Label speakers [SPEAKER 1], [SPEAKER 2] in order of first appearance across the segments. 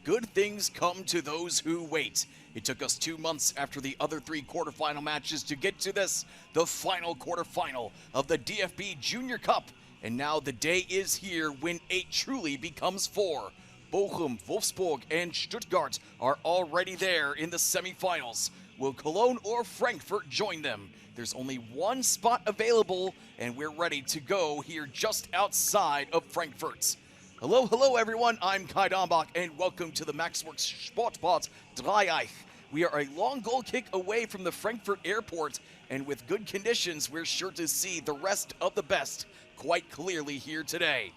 [SPEAKER 1] good things come to those who wait. It took us 2 months after the other 3 quarterfinal matches to get to this, the final quarterfinal of the DFB Junior Cup. And now the day is here when 8 truly becomes 4. Bochum, Wolfsburg, and Stuttgart are already there in the semifinals. Will Cologne or Frankfurt join them? There's only one spot available, and we're ready to go here just outside of Frankfurt. Hello, everyone. I'm Kai Dombach, and welcome to the Maxworks Sportpod Dreieich. We are a long goal kick away from the Frankfurt airport, and with good conditions, we're sure to see the rest of the best quite clearly here today.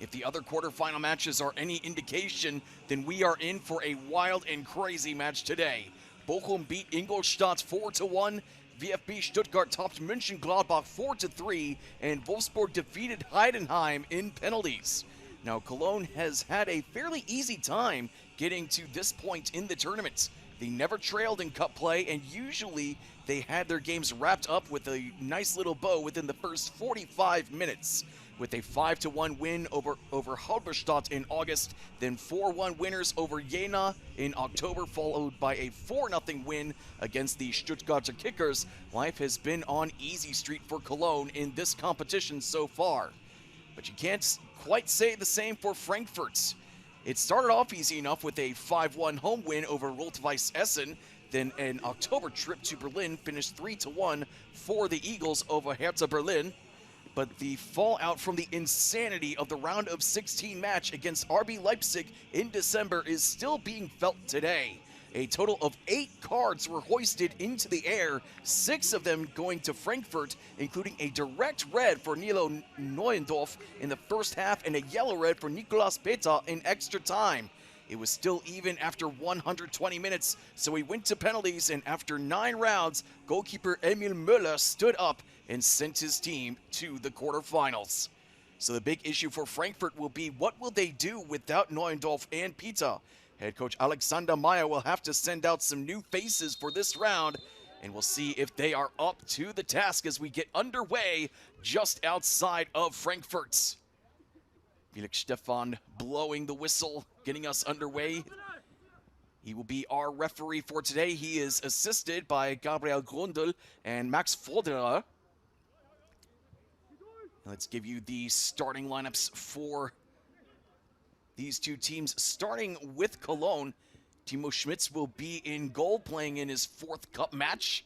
[SPEAKER 1] If the other quarterfinal matches are any indication, then we are in for a wild and crazy match today. Bochum beat Ingolstadt 4-1, VfB Stuttgart topped Mönchengladbach 4-3, and Wolfsburg defeated Heidenheim in penalties. Now, Cologne has had a fairly easy time getting to this point in the tournament. They never trailed in cup play, and usually they had their games wrapped up with a nice little bow within the first 45 minutes. With a 5-1 win over Halberstadt in August, then 4-1 winners over Jena in October, followed by a 4-0 win against the Stuttgarter Kickers. Life has been on easy street for Cologne in this competition so far. But you can't quite say the same for Frankfurt. It started off easy enough with a 5-1 home win over Rot-Weiss Essen. Then an October trip to Berlin finished 3-1 for the Eagles over Hertha Berlin. But the fallout from the insanity of the round of 16 match against RB Leipzig in December is still being felt today. A total of 8 cards were hoisted into the air, 6 of them going to Frankfurt, including a direct red for Nilo Neuendorf in the first half and a yellow red for Nicolas Peter in extra time. It was still even after 120 minutes, so we went to penalties, and after 9 rounds, goalkeeper Emil Müller stood up and sent his team to the quarterfinals. So the big issue for Frankfurt will be, what will they do without Neuendorf and Peter? Head coach Alexander Meyer will have to send out some new faces for this round, and we'll see if they are up to the task as we get underway just outside of Frankfurt. Felix Stephan blowing the whistle, getting us underway. He will be our referee for today. He is assisted by Gabriel Grundl and Max Forderer. Let's give you the starting lineups for these two teams. Starting with Cologne, Timo Schmitz will be in goal, playing in his 4th cup match.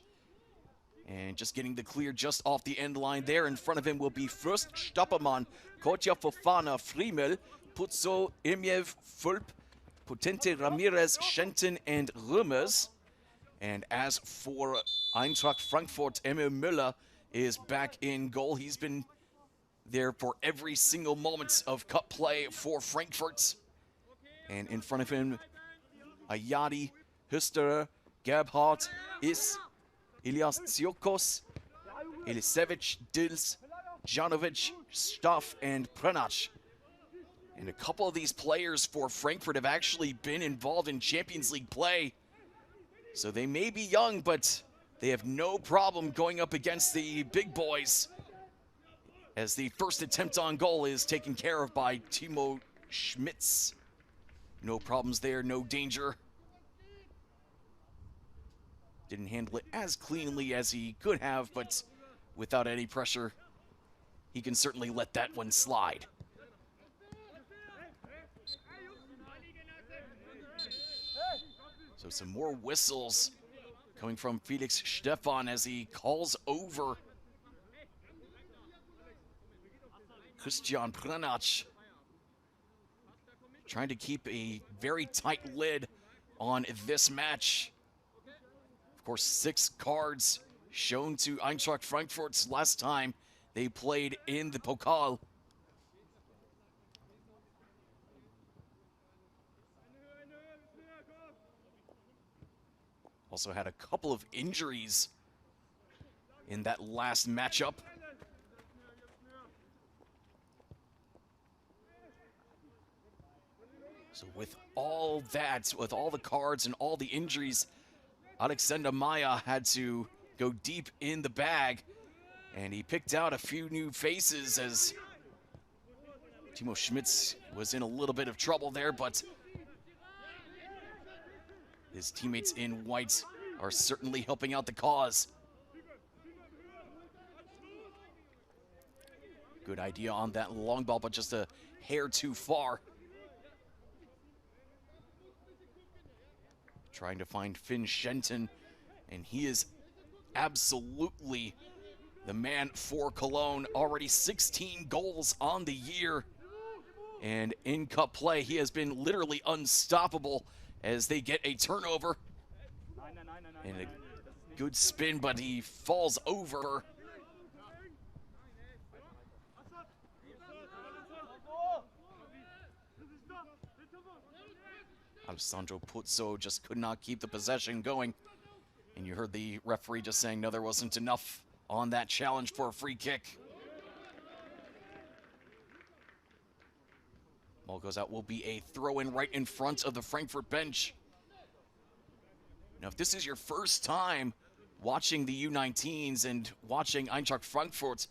[SPEAKER 1] And just getting the clear just off the end line there. In front of him will be Fürst, Stappermann, Kotja, Fofana, Friemel, Puzzo, Irmiev, Fulp, Potente, Ramirez, Schenten, and Römers. And as for Eintracht Frankfurt, Emil Müller is back in goal. He's been there for every single moment of cup play for Frankfurt. And in front of him, Ayadi, Hüsterer, Gebhardt, Ilias Tsiokos, Elisevich, Dils, Janovic, Staff, and Pranac. And a couple of these players for Frankfurt have actually been involved in Champions League play. So they may be young, but they have no problem going up against the big boys, as the first attempt on goal is taken care of by Timo Schmitz. No problems there, no danger. Didn't handle it as cleanly as he could have, but without any pressure, he can certainly let that one slide. So some more whistles coming from Felix Stephan as he calls over Christian Pranac, trying to keep a very tight lid on this match. Of course, 6 cards shown to Eintracht Frankfurt last time they played in the Pokal. Also had a couple of injuries in that last matchup. So with all that, with all the cards and all the injuries, Alexander Meyer had to go deep in the bag, and he picked out a few new faces as Timo Schmitz was in a little bit of trouble there, but His teammates in white are certainly helping out the cause. Good idea on that long ball, but just a hair too far. Trying to find Finn Shenton, and he is absolutely the man for Cologne. Already 16 goals on the year. And in cup play, he has been literally unstoppable as they get a turnover. And a good spin, but he falls over. Alessandro Puzzo just could not keep the possession going. And you heard the referee just saying, no, there wasn't enough on that challenge for a free kick. Ball goes out, will be a throw-in right in front of the Frankfurt bench. Now, if this is your first time watching the U19s and watching Eintracht Frankfurt,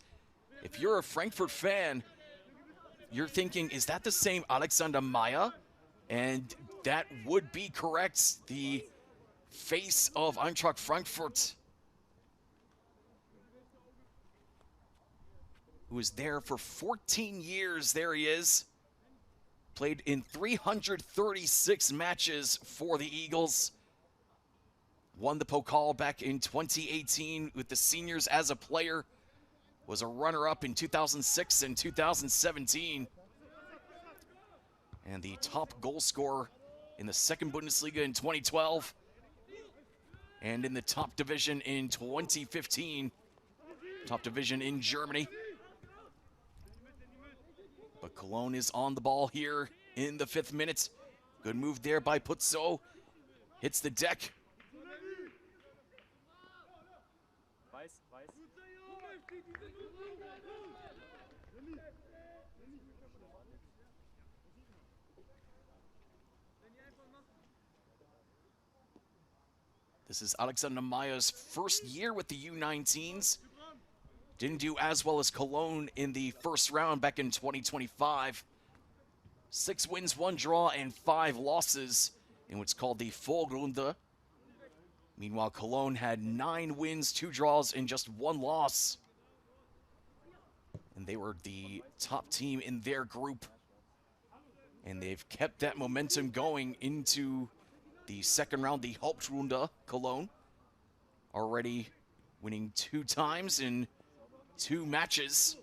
[SPEAKER 1] if you're a Frankfurt fan, you're thinking, is that the same Alexander Meyer? And that would be correct. The face of Eintracht Frankfurt, who was there for 14 years. There he is. Played in 336 matches for the Eagles. Won the Pokal back in 2018 with the seniors as a player. Was a runner-up in 2006 and 2017. And the top goal scorer in the second Bundesliga in 2012. And in the top division in 2015. Top division in Germany. But Cologne is on the ball here in the 5th minute. Good move there by Puzzo. Hits the deck. This is Alexander Meyer's first year with the U19s. Didn't do as well as Cologne in the first round back in 2025. 6 wins, 1 draw, and 5 losses in what's called the Vorrunde. Meanwhile, Cologne had 9 wins, 2 draws, and just 1 loss. And they were the top team in their group. And they've kept that momentum going into the second round, the Hauptrunde. Cologne already winning 2 times in 2 matches,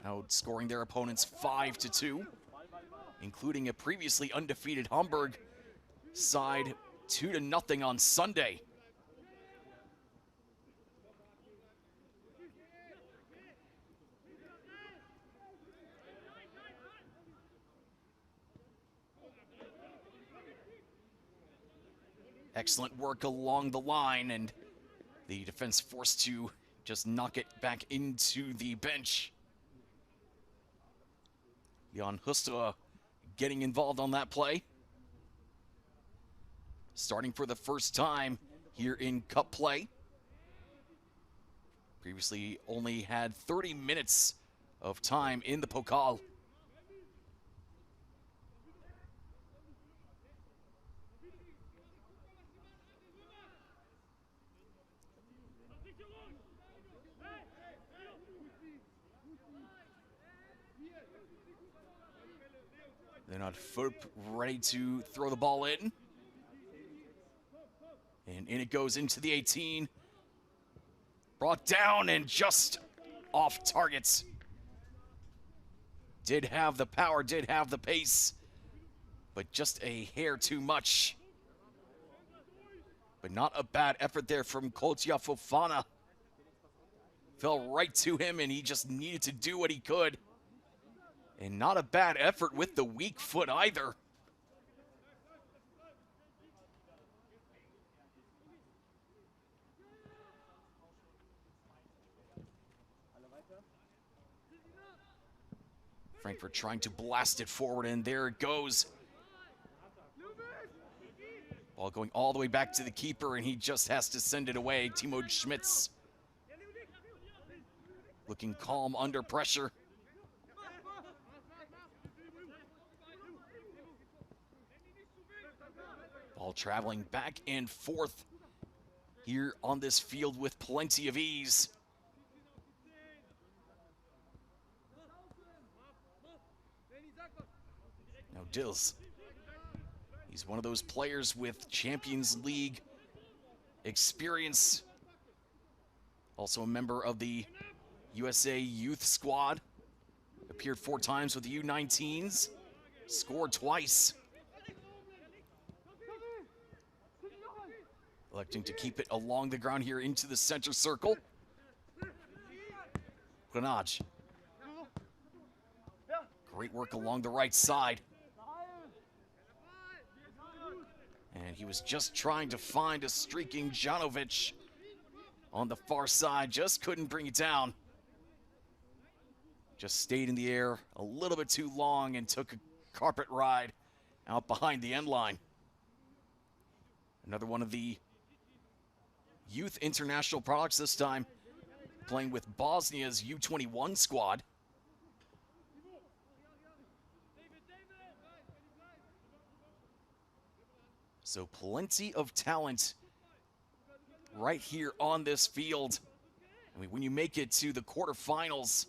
[SPEAKER 1] outscoring their opponents 5-2, including a previously undefeated Hamburg side 2-0 on Sunday. Excellent work along the line, and the defense forced to just knock it back into the bench. Jan Hustra getting involved on that play. Starting for the first time here in cup play. Previously only had 30 minutes of time in the Pokal. They're not ready to throw the ball in. And in it goes into the 18. Brought down and just off targets. Did have the power, did have the pace, but just a hair too much. But not a bad effort there from Kotja Fofana. Fell right to him and he just needed to do what he could. And not a bad effort with the weak foot either. Frankfurt trying to blast it forward, and there it goes. Ball going all the way back to the keeper, and he just has to send it away. Timo Schmitz looking calm under pressure. Ball traveling back and forth here on this field with plenty of ease. Now Dills, he's one of those players with Champions League experience. Also a member of the USA youth squad. Appeared 4 times with the U19s. Scored twice. Electing to keep it along the ground here into the center circle. Grenage. Great work along the right side. And he was just trying to find a streaking Janovic on the far side. Just couldn't bring it down. Just stayed in the air a little bit too long and took a carpet ride out behind the end line. Another one of the youth international products, this time playing with Bosnia's U21 squad. So plenty of talent right here on this field. I mean, when you make it to the quarterfinals,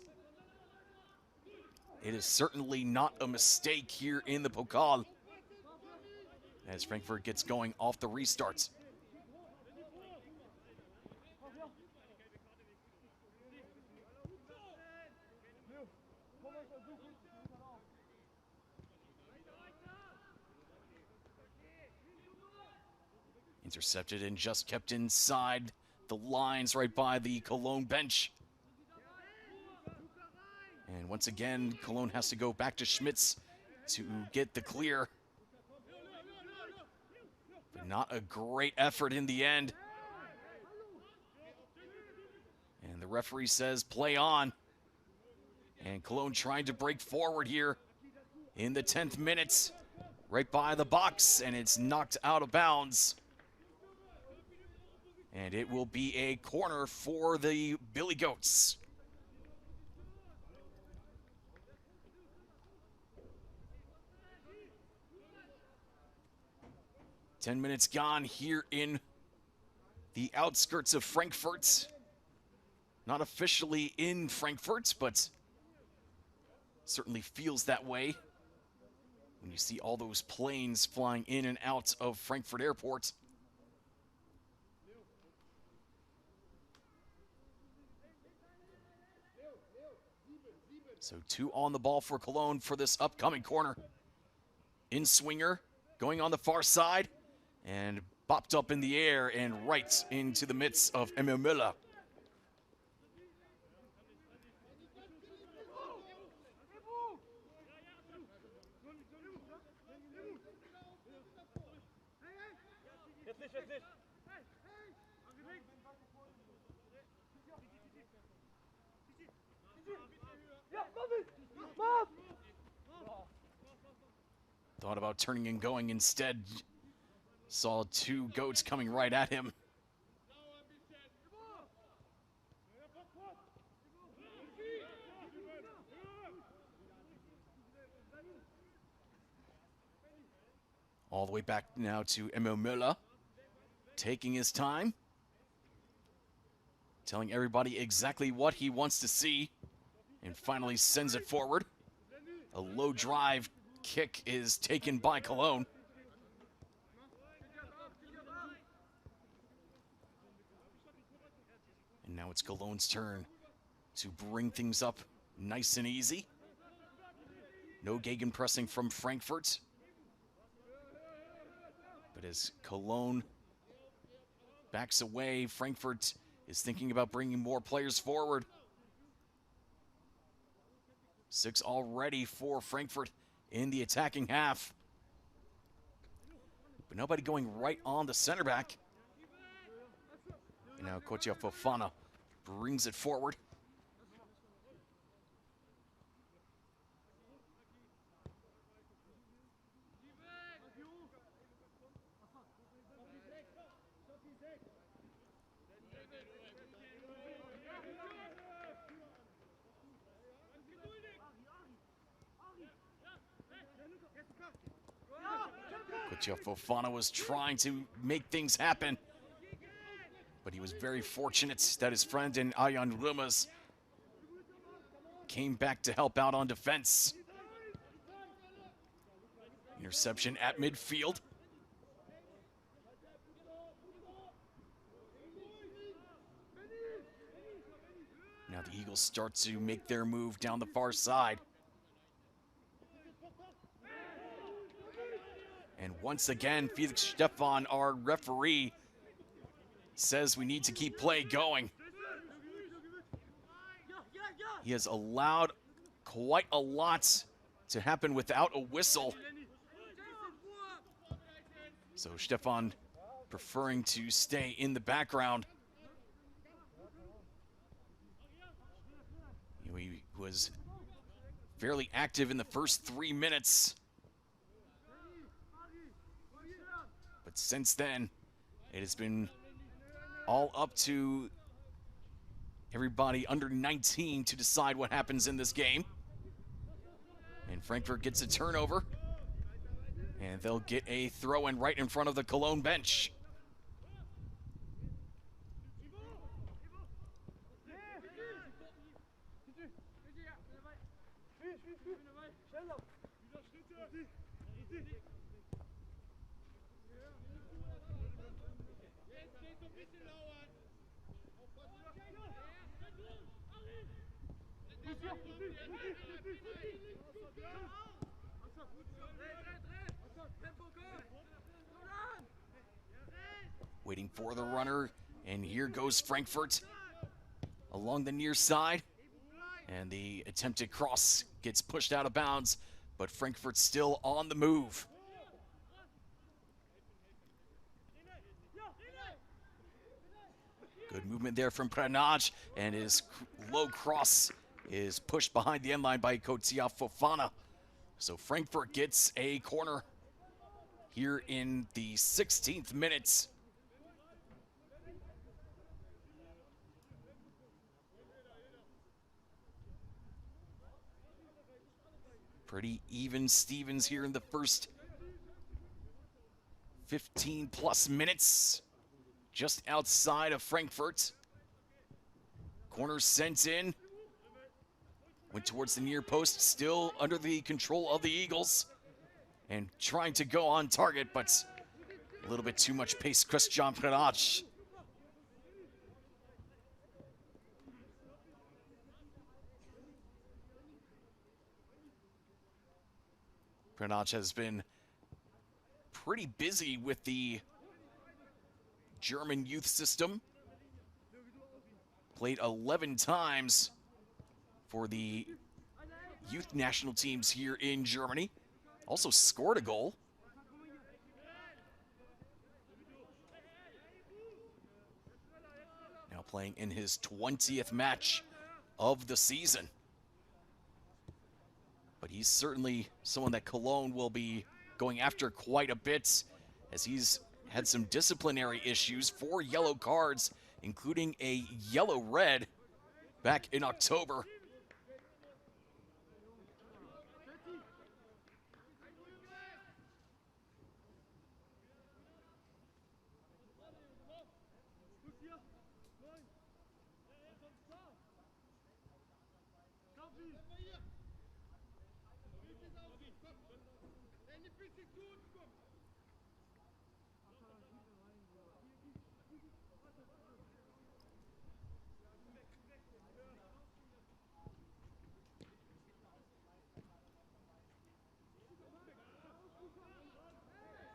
[SPEAKER 1] it is certainly not a mistake here in the Pokal as Frankfurt gets going off the restarts. Intercepted and just kept inside the lines right by the Cologne bench. And once again, Cologne has to go back to Schmitz to get the clear. But not a great effort in the end. And the referee says play on. And Cologne trying to break forward here in the 10th minute. Right by the box, and it's knocked out of bounds. And it will be a corner for the Billy Goats. Ten minutes gone here in the outskirts of Frankfurt. Not officially in Frankfurt, but certainly feels that way when you see all those planes flying in and out of Frankfurt Airport. So 2 on the ball for Cologne for this upcoming corner. In swinger, going on the far side, and bopped up in the air and right into the midst of Emil Müller. Thought about turning and going instead. Saw 2 goats coming right at him. All the way back now to Emil Müller. Taking his time. Telling everybody exactly what he wants to see. And finally sends it forward. A low drive kick is taken by Cologne. And now it's Cologne's turn to bring things up nice and easy. No gegenpressing from Frankfurt. But as Cologne backs away, Frankfurt is thinking about bringing more players forward. 6 already for Frankfurt in the attacking half. But nobody going right on the center back. And now Kotia Fofana brings it forward. Coach Fofana was trying to make things happen, but he was very fortunate that his friend in Ayan Rumas came back to help out on defense. Interception at midfield. Now the Eagles start to make their move down the far side. And once again, Felix Stefan, our referee, says we need to keep play going. He has allowed quite a lot to happen without a whistle. So Stefan preferring to stay in the background. He was fairly active in the first 3 minutes. But since then, it has been all up to everybody under 19 to decide what happens in this game. And Frankfurt gets a turnover, and they'll get a throw-in right in front of the Cologne bench. Waiting for the runner, and here goes Frankfurt along the near side. And the attempted cross gets pushed out of bounds, but Frankfurt's still on the move. Good movement there from Pranaj, and his low cross is pushed behind the end line by Kotia Fofana. So Frankfurt gets a corner here in the 16th minute. Pretty even Stevens here in the first 15 plus minutes, just outside of Frankfurt. Corner sent in, went towards the near post, still under the control of the Eagles, and trying to go on target, but a little bit too much pace. Christian Pranaj. Pranaj has been pretty busy with the German youth system. Played 11 times for the youth national teams here in Germany. Also scored a goal. Now playing in his 20th match of the season. But he's certainly someone that Cologne will be going after quite a bit, as he's had some disciplinary issues, 4 yellow cards, including a yellow-red back in October.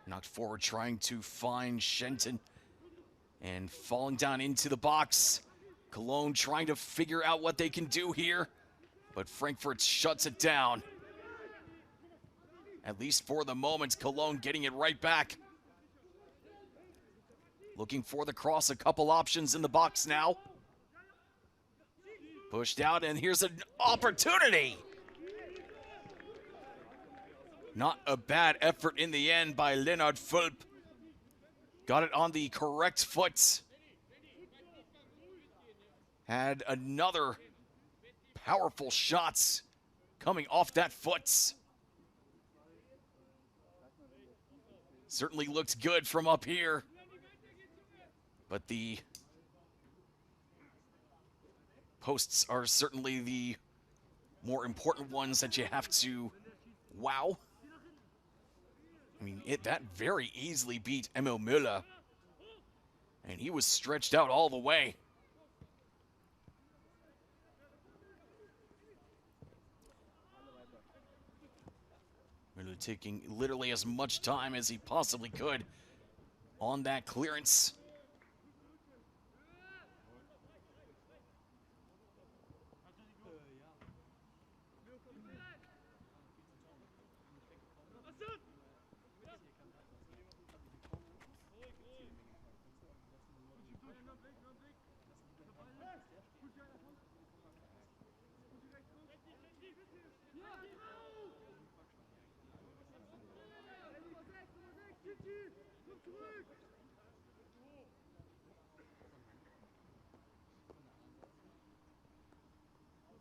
[SPEAKER 1] Knocked forward, trying to find Shenton, and falling down into the box. Cologne trying to figure out what they can do here, but Frankfurt shuts it down. At least for the moment, Cologne getting it right back. Looking for the cross, a couple options in the box now. Pushed out, and here's an opportunity. Not a bad effort in the end by Leonard Fulp. Got it on the correct foot. Had another powerful shot coming off that foot. Certainly looked good from up here. But the posts are certainly the more important ones that you have to wow. I mean, that very easily beat Emil Müller. And he was stretched out all the way. Müller taking literally as much time as he possibly could on that clearance.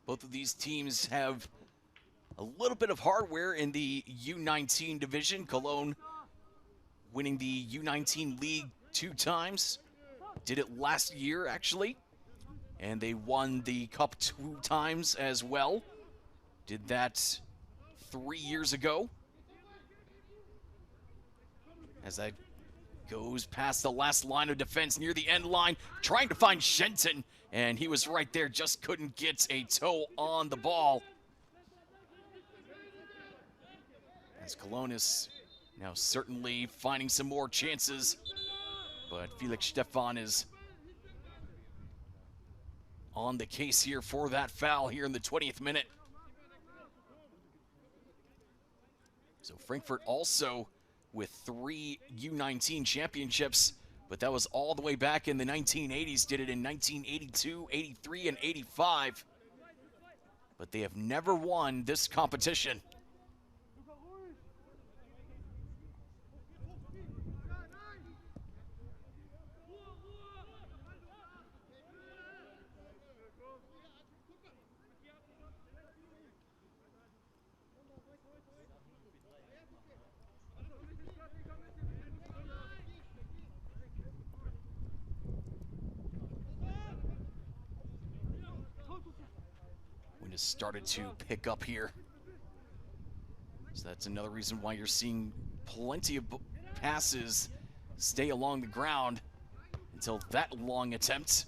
[SPEAKER 1] Both of these teams have a little bit of hardware in the U19 division. Cologne winning the U19 league 2 times. Did it last year, actually. And they won the cup 2 times as well. Did that 3 years ago. As that goes past the last line of defense near the end line, trying to find Shenton, and he was right there, just couldn't get a toe on the ball. As Cologne is now certainly finding some more chances, but Felix Stefan is on the case here for that foul here in the 20th minute. So Frankfurt also with 3 U19 championships, but that was all the way back in the 1980s. Did it in 1982, 83, and 85. But they have never won this competition. Wind has started to pick up here. So that's another reason why you're seeing plenty of passes stay along the ground until that long attempt.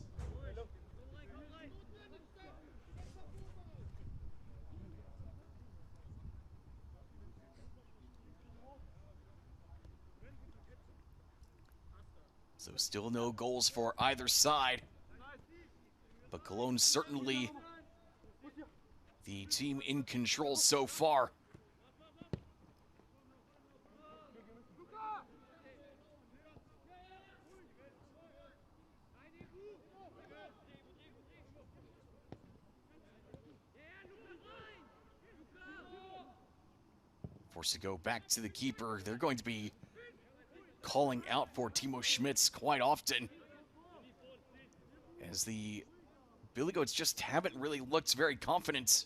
[SPEAKER 1] So still no goals for either side. But Cologne certainly the team in control so far. Forced to go back to the keeper. They're going to be calling out for Timo Schmitz quite often, as the Billy Goats just haven't really looked very confident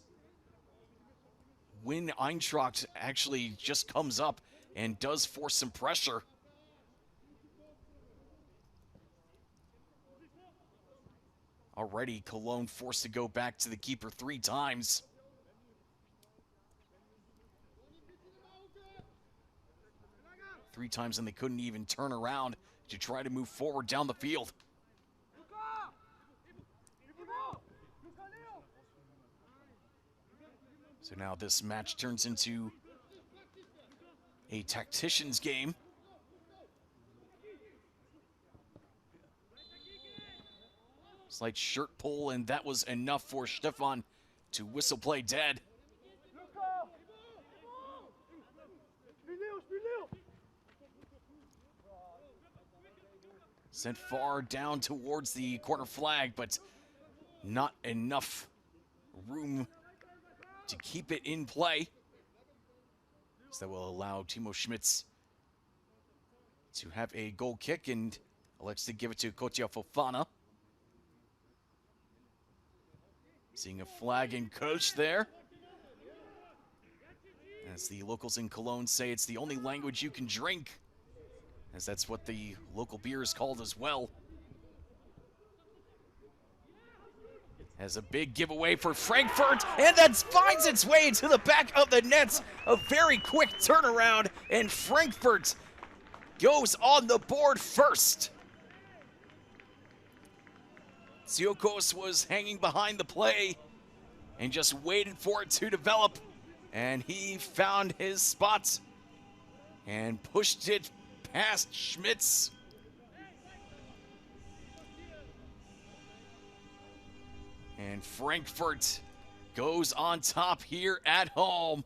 [SPEAKER 1] when Eintracht actually just comes up and does force some pressure. Already Cologne forced to go back to the keeper 3 times. Three times, and they couldn't even turn around to try to move forward down the field. So now this match turns into a tactician's game. Slight shirt pull, and that was enough for Stefan to whistle play dead. Sent far down towards the corner flag, but not enough room to keep it in play. So that will allow Timo Schmitz to have a goal kick, and elects to give it to Kotia Fofana. Seeing a flag in Köln there. As the locals in Cologne say, it's the only language you can drink. as that's what the local beer is called as well. Has a big giveaway for Frankfurt, and that finds its way to the back of the net. A very quick turnaround, and Frankfurt goes on the board first. Tsiokos was hanging behind the play and just waited for it to develop, and he found his spot and pushed it past Schmitz. And Frankfurt goes on top here at home.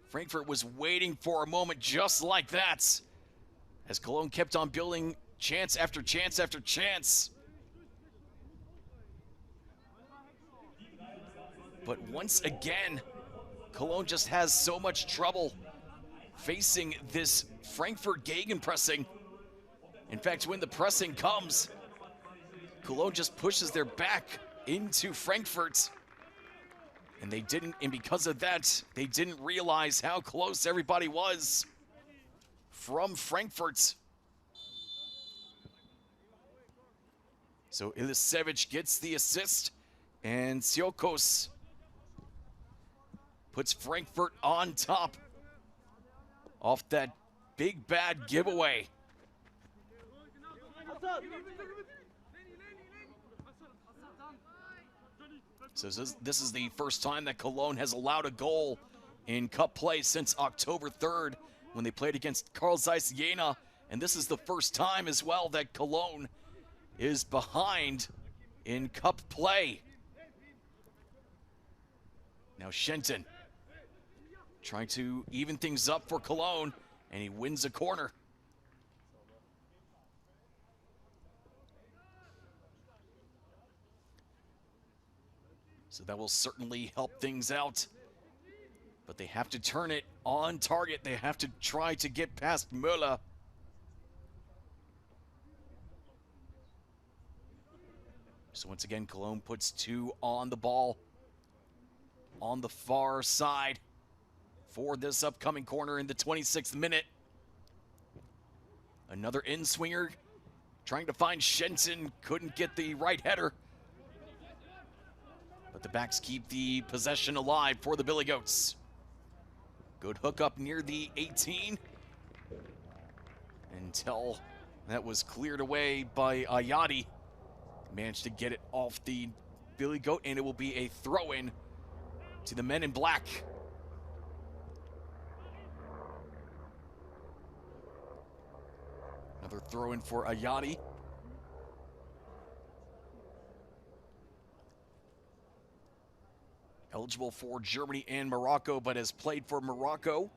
[SPEAKER 1] Frankfurt was waiting for a moment just like that, as Cologne kept on building chance after chance after chance. But once again, Cologne just has so much trouble facing this Frankfurt gegenpressing. In fact, when the pressing comes, Cologne just pushes their back into Frankfurt. And because of that, they didn't realize how close everybody was from Frankfurt. So Ilisevic gets the assist, and Tsiokos puts Frankfurt on top off that big bad giveaway. So this is the first time that Cologne has allowed a goal in cup play since October 3rd when they played against Carl Zeiss Jena. And this is the first time as well that Cologne is behind in cup play. Now Shenton trying to even things up for Cologne, and he wins a corner. So that will certainly help things out. But they have to turn it on target. They have to try to get past Müller. So once again, Cologne puts two on the ball on the far side for this upcoming corner in the 26th minute. Another in-swinger trying to find Shenton. Couldn't get the right header. But the backs keep the possession alive for the Billy Goats. Good hook up near the 18 until that was cleared away by Ayati. Managed to get it off the Billy Goat, and it will be a throw-in to the men in black. Another throw-in for Ayati. Eligible for Germany and Morocco, but has played for Morocco.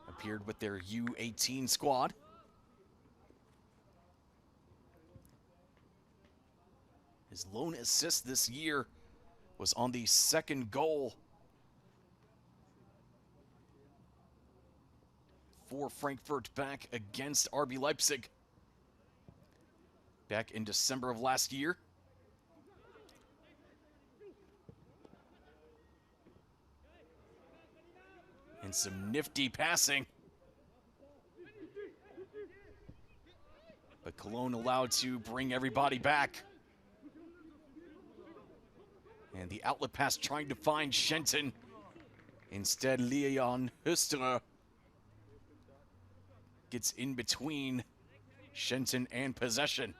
[SPEAKER 1] Appeared with their U18 squad. His lone assist this year was on the second goal for Frankfurt back against RB Leipzig back in December of last year. And some nifty passing. But Cologne allowed to bring everybody back. And the outlet pass trying to find Shenton. Instead, Leon Husterer gets in between Shenton and possession.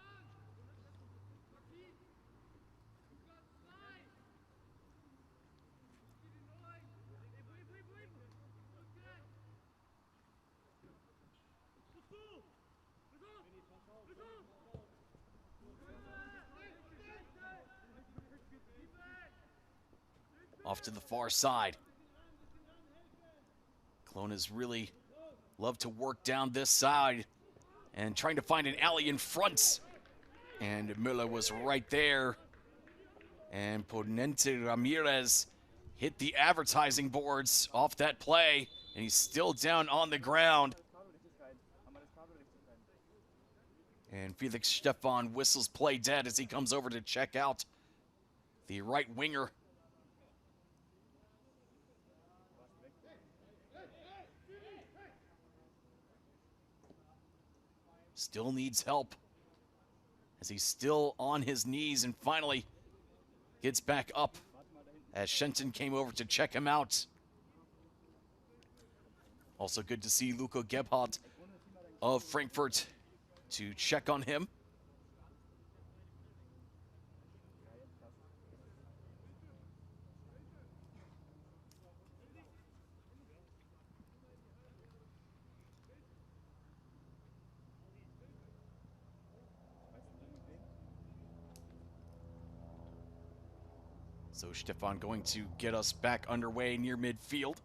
[SPEAKER 1] Off to the far side. Cologne has really loved to work down this side and trying to find an alley in front. And Müller was right there. And Ponente Ramirez hit the advertising boards off that play, and he's still down on the ground. And Felix Stefan whistles play dead as he comes over to check out the right winger. Still needs help as he's still on his knees and finally gets back up as Shenton came over to check him out. Also good to see Luko Gebhardt of Frankfurt to check on him. So Stefan going to get us back underway near midfield.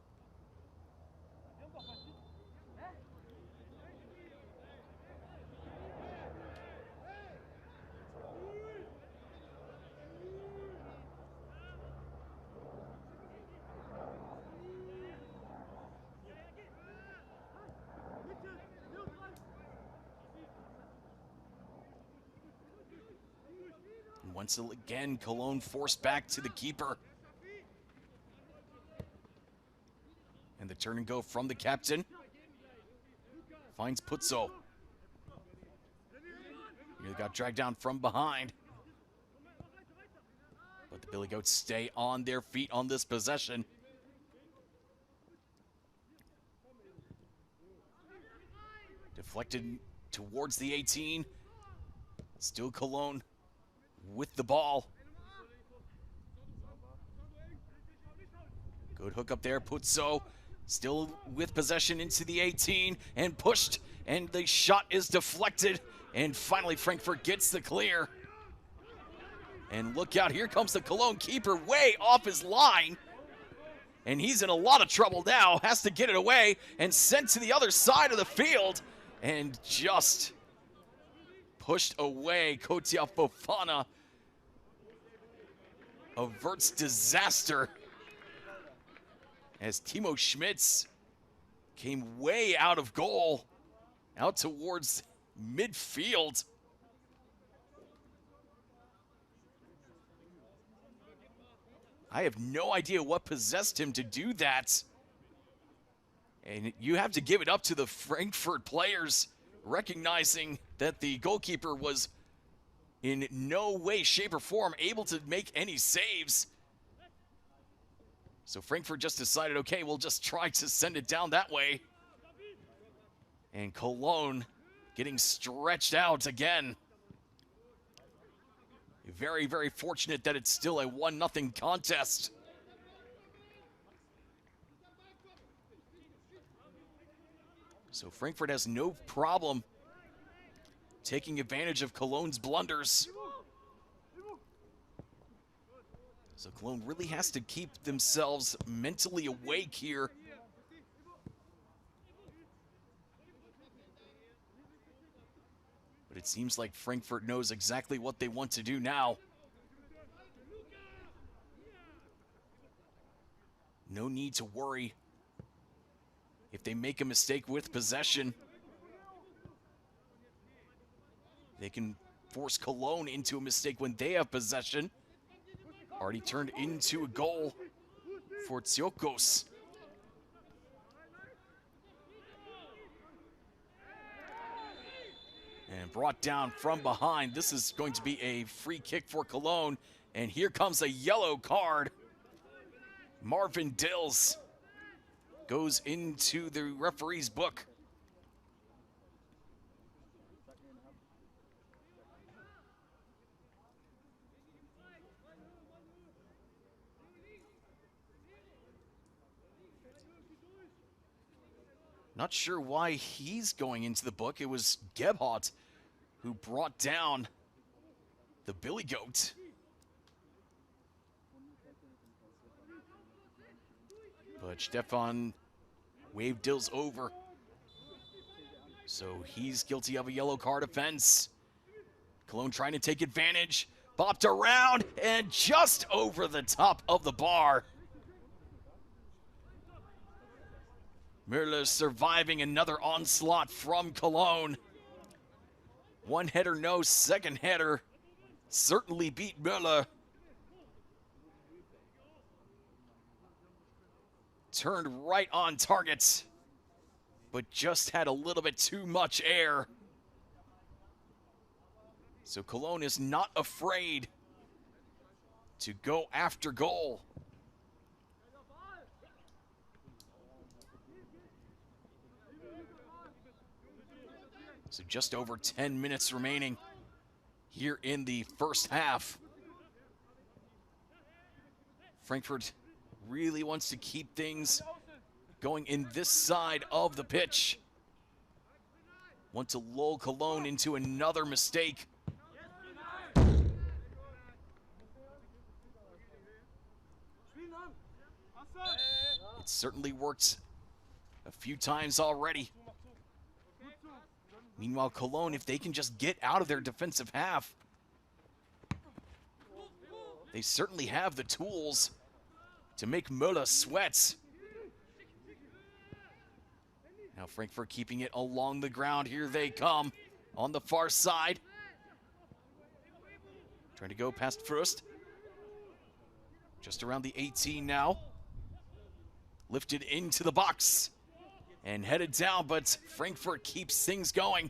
[SPEAKER 1] Once again, Cologne forced back to the keeper. And the turn and go from the captain. Finds Putzo. Nearly got dragged down from behind. But the Billy Goats stay on their feet on this possession. Deflected towards the 18. Still Cologne with the ball. Good hook up there. Putzo still with possession into the 18 and pushed, and the shot is deflected, and finally Frankfurt gets the clear. And look out, here comes the Cologne keeper way off his line, and he's in a lot of trouble now. Has to get it away and sent to the other side of the field, and just pushed away. Kotia Fofana averts disaster as Timo Schmitz came way out of goal, out towards midfield. I have no idea what possessed him to do that. And you have to give it up to the Frankfurt players, recognizing that the goalkeeper was in no way, shape, or form able to make any saves. So Frankfurt just decided, okay, we'll just try to send it down that way. And Cologne getting stretched out again. Very, very fortunate that it's still a 1-0 contest. So Frankfurt has no problem taking advantage of Cologne's blunders. So Cologne really has to keep themselves mentally awake here. But it seems like Frankfurt knows exactly what they want to do now. No need to worry if they make a mistake with possession. They can force Cologne into a mistake when they have possession. Already turned into a goal for Tsiokos. And brought down from behind. This is going to be a free kick for Cologne. And here comes a yellow card. Marvin Dills goes into the referee's book. Not sure why he's going into the book. It was Gebhardt who brought down the Billy Goat. But Stefan waved Dills over. So he's guilty of a yellow card offense. Cologne trying to take advantage. Bopped around and just over the top of the bar. Müller surviving another onslaught from Cologne. One header, no. Second header certainly beat Müller. Turned right on target, but just had a little bit too much air. So Cologne is not afraid to go after goal. So just over 10 minutes remaining here in the first half. Frankfurt really wants to keep things going in this side of the pitch. Want to lull Cologne into another mistake. It certainly worked a few times already. Meanwhile, Cologne, if they can just get out of their defensive half, they certainly have the tools to make Müller sweat. Now Frankfurt keeping it along the ground. Here they come on the far side. Trying to go past first. Just around the 18 now. Lifted into the box and headed down, but Frankfurt keeps things going.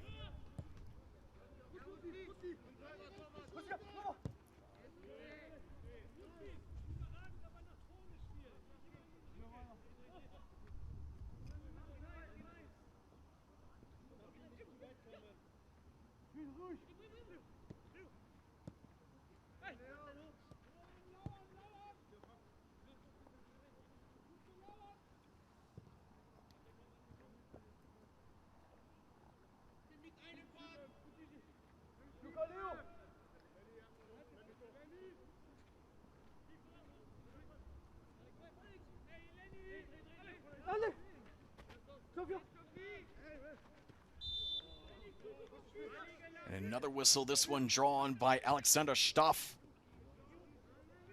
[SPEAKER 1] And another whistle, this one drawn by Alexander Staff.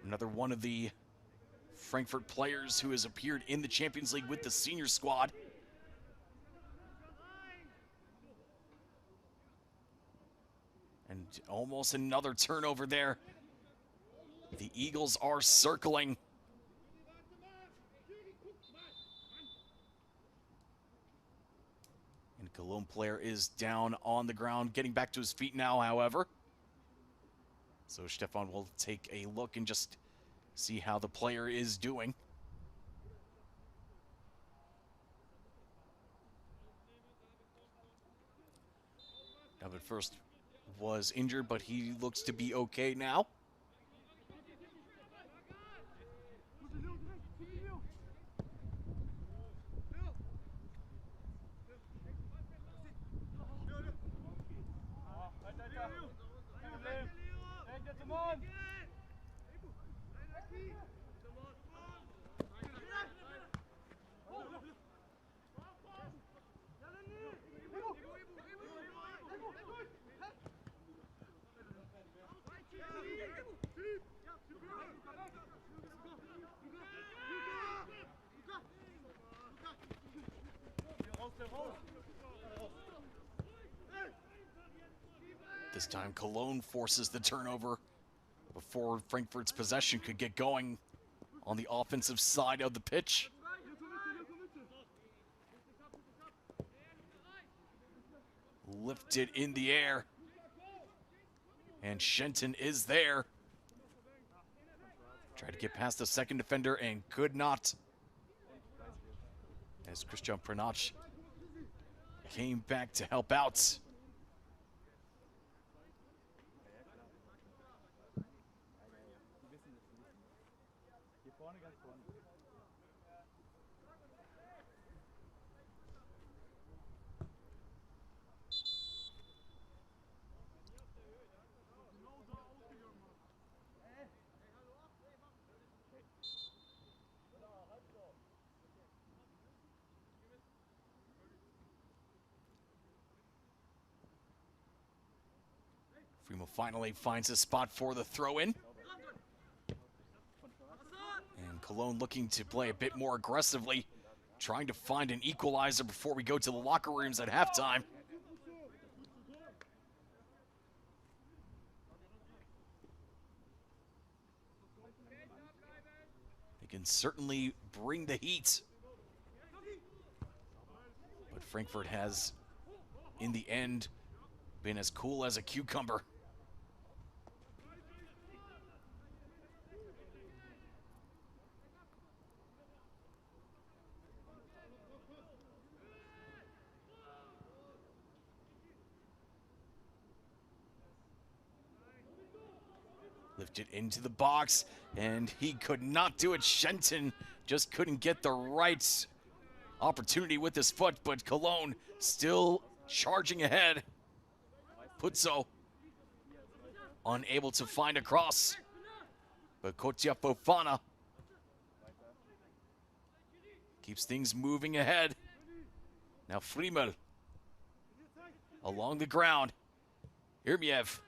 [SPEAKER 1] Another one of the Frankfurt players who has appeared in the Champions League with the senior squad. And almost another turnover there. The Eagles are circling. And Cologne player is down on the ground, getting back to his feet now, however. So Stefan will take a look and just see how the player is doing. Now, but first was injured, but he looks to be okay now. This time Cologne forces the turnover before Frankfurt's possession could get going on the offensive side of the pitch. Lifted in the air. And Shenton is there. Tried to get past the second defender and could not. As Christian Pranach came back to help out. Fremo finally finds a spot for the throw-in. And Cologne looking to play a bit more aggressively, trying to find an equalizer before we go to the locker rooms at halftime. They can certainly bring the heat. But Frankfurt has, in the end, been as cool as a cucumber. Whipped it into the box, and he could not do it. Shenton just couldn't get the right opportunity with his foot, but Cologne still charging ahead. Putzo unable to find a cross, but Kotia Fofana keeps things moving ahead. Now Friemel along the ground. Irmiev,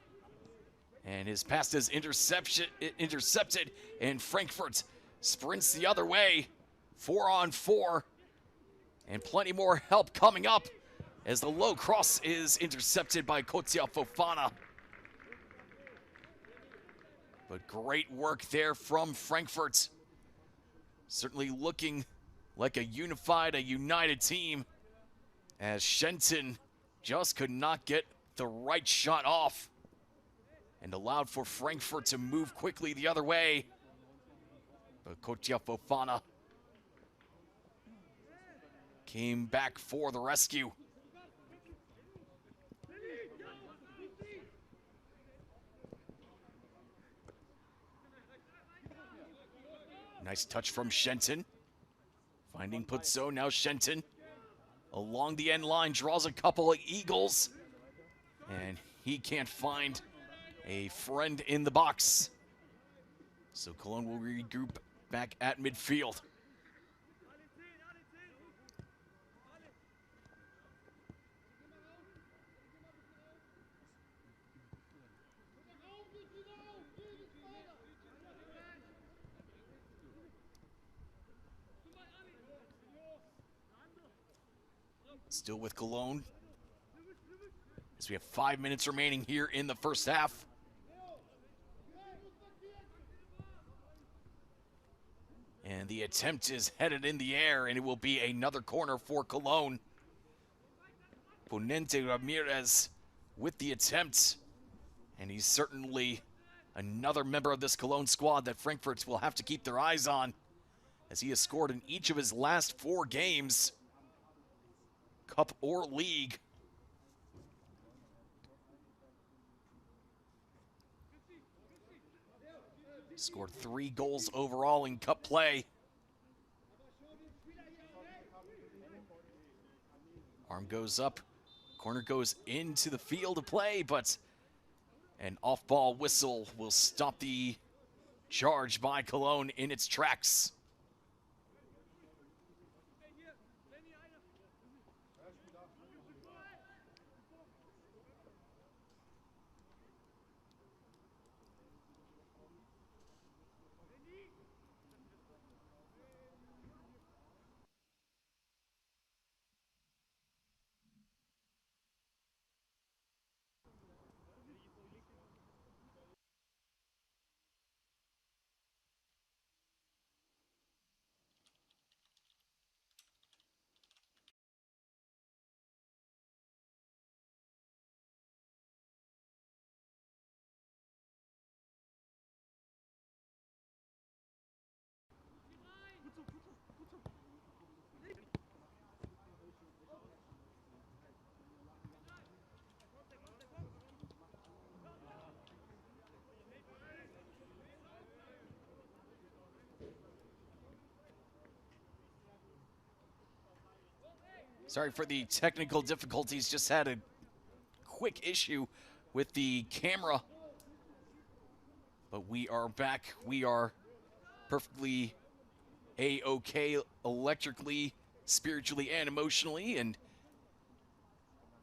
[SPEAKER 1] and his pass is intercepted, and Frankfurt sprints the other way. 4-on-4, and plenty more help coming up as the low cross is intercepted by Kotia Fofana. But great work there from Frankfurt. Certainly looking like a united team, as Shenton just could not get the right shot off and allowed for Frankfurt to move quickly the other way. But Kotia Fofana came back for the rescue. Nice touch from Shenton. Finding Putzo, now Shenton along the end line, draws a couple of eagles, and he can't find a friend in the box. So Cologne will regroup back at midfield. Still with Cologne, as we have 5 minutes remaining here in the first half. And the attempt is headed in the air, and it will be another corner for Cologne. Ponente Ramirez with the attempt, and he's certainly another member of this Cologne squad that Frankfurt will have to keep their eyes on, as he has scored in each of his last 4 games, cup or league. Scored 3 goals overall in cup play. Arm goes up, corner goes into the field of play, but an off-ball whistle will stop the charge by Cologne in its tracks. Sorry for the technical difficulties, just had a quick issue with the camera. But we are back. We are perfectly A-okay electrically, spiritually, and emotionally. And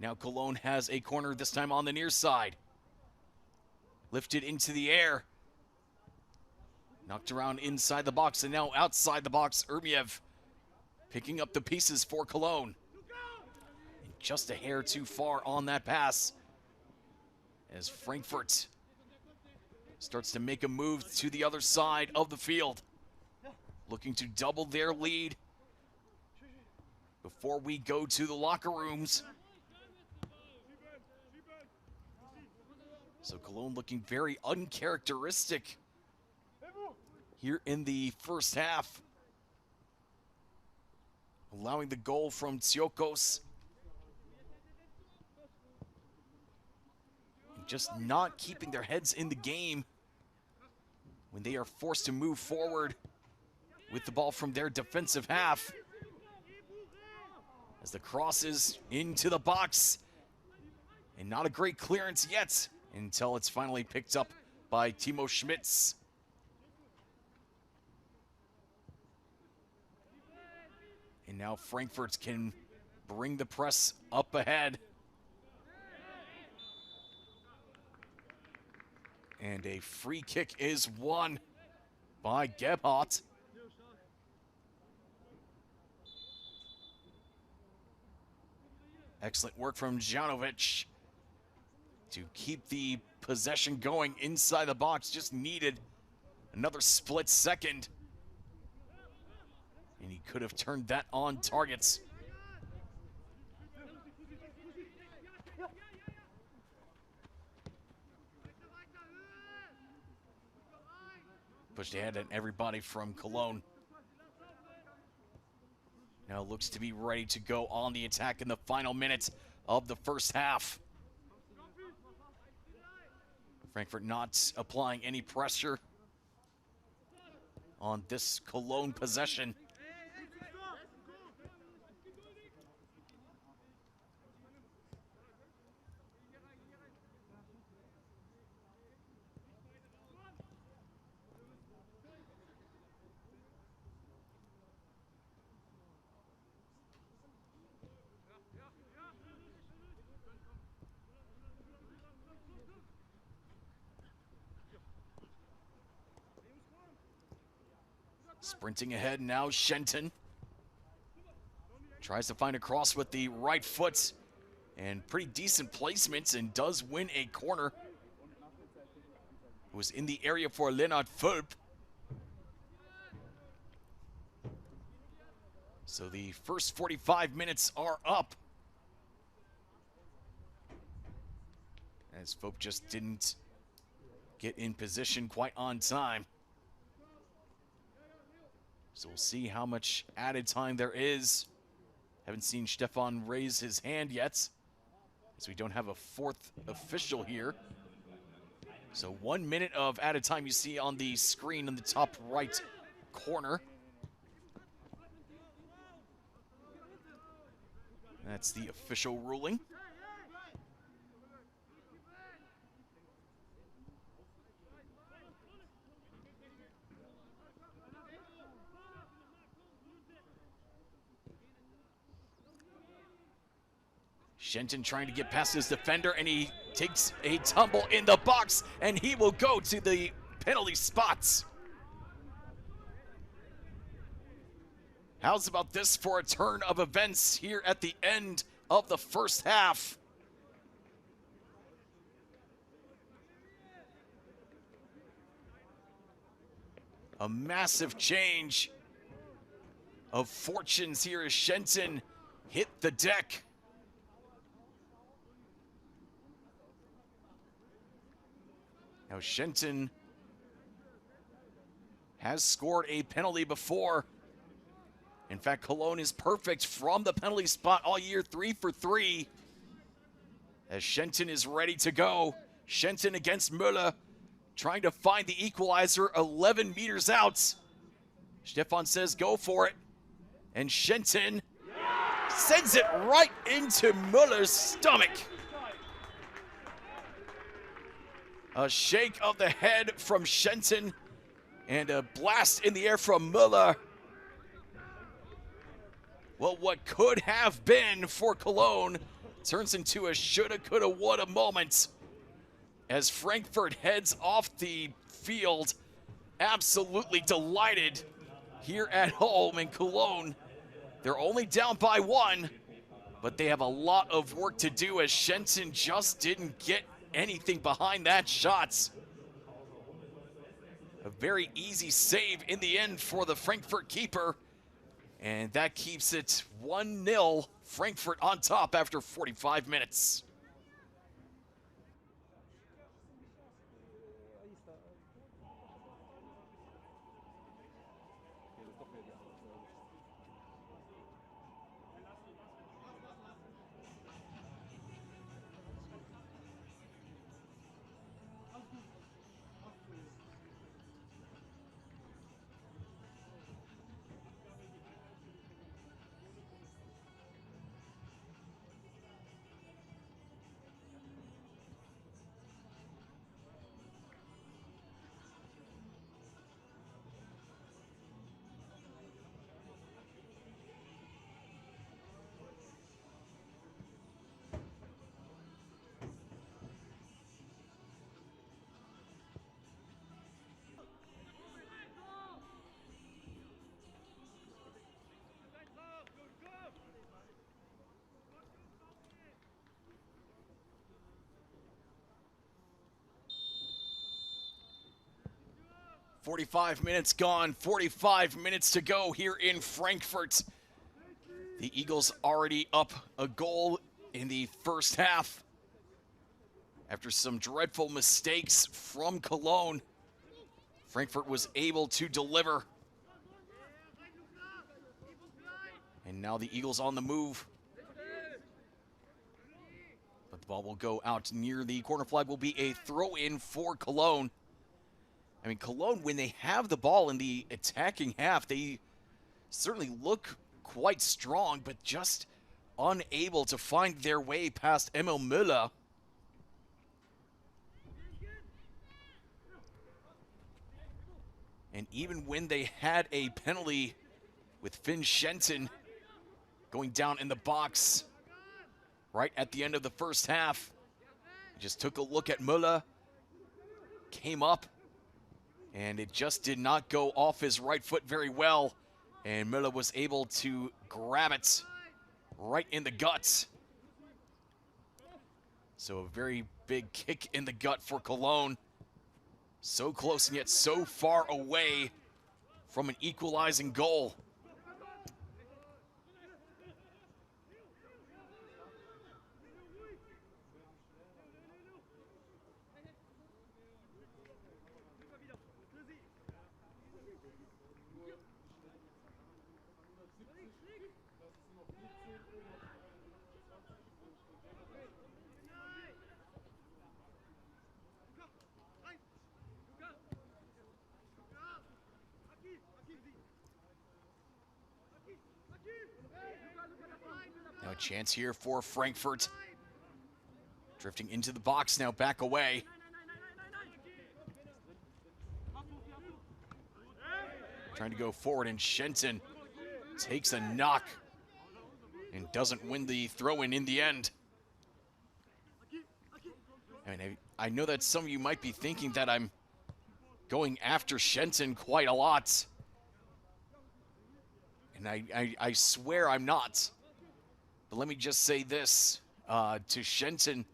[SPEAKER 1] now Cologne has a corner, this time on the near side. Lifted into the air. Knocked around inside the box, and now outside the box, Irmiev picking up the pieces for Cologne. And just a hair too far on that pass, as Frankfurt starts to make a move to the other side of the field, looking to double their lead before we go to the locker rooms. So Cologne looking very uncharacteristic here in the first half, allowing the goal from Tsiokos. Just not keeping their heads in the game when they are forced to move forward with the ball from their defensive half. As the crosses into the box, and not a great clearance yet until it's finally picked up by Timo Schmitz. And now Frankfurt can bring the press up ahead. And a free kick is won by Gebhardt. Excellent work from Janovic to keep the possession going inside the box. Just needed another split second, and he could have turned that on targets. Pushed ahead at everybody from Cologne. Now looks to be ready to go on the attack in the final minutes of the first half. Frankfurt not applying any pressure on this Cologne possession. Sprinting ahead now, Shenton. Tries to find a cross with the right foot. And pretty decent placements, and does win a corner. It was in the area for Lennart Fulp. So the first 45 minutes are up. As Fulp just didn't get in position quite on time. So we'll see how much added time there is. Haven't seen Stefan raise his hand yet, as we don't have a fourth official here. So 1 minute of added time you see on the screen in the top right corner. That's the official ruling. Shenton trying to get past his defender, and he takes a tumble in the box, and he will go to the penalty spots. How's about this for a turn of events here at the end of the first half? A massive change of fortunes here as Shenton hit the deck. Now Shenton has scored a penalty before. In fact, Cologne is perfect from the penalty spot all year, 3 for 3. As Shenton is ready to go. Shenton against Müller, trying to find the equalizer 11 meters out. Stefan says go for it. And Shenton sends it right into Müller's stomach. A shake of the head from Shenton and a blast in the air from Müller. Well, what could have been for Cologne turns into a shoulda, coulda, woulda moment as Frankfurt heads off the field, absolutely delighted here at home in Cologne. They're only down by 1, but they have a lot of work to do as Shenton just didn't get anything behind that shot. A very easy save in the end for the Frankfurt keeper. And that keeps it 1-0, Frankfurt on top after 45 minutes. 45 minutes gone, 45 minutes to go here in Frankfurt. The Eagles already up a goal in the first half. After some dreadful mistakes from Cologne, Frankfurt was able to deliver. And now the Eagles on the move. But the ball will go out near the corner flag. Will be a throw-in for Cologne. I mean, Cologne, when they have the ball in the attacking half, they certainly look quite strong, but just unable to find their way past Emil Müller. And even when they had a penalty with Finn Shenton going down in the box right at the end of the first half, just took a look at Müller, came up, and it just did not go off his right foot very well. And Müller was able to grab it right in the guts. So a very big kick in the gut for Cologne. So close and yet so far away from an equalizing goal. Now a chance here for Frankfurt. Drifting into the box now, back away. Trying to go forward, and Shenton takes a knock and doesn't win the throw-in in the end. I mean, I know that some of you might be thinking that I'm going after Shenton quite a lot. And I swear I'm not. But let me just say this to Shenton.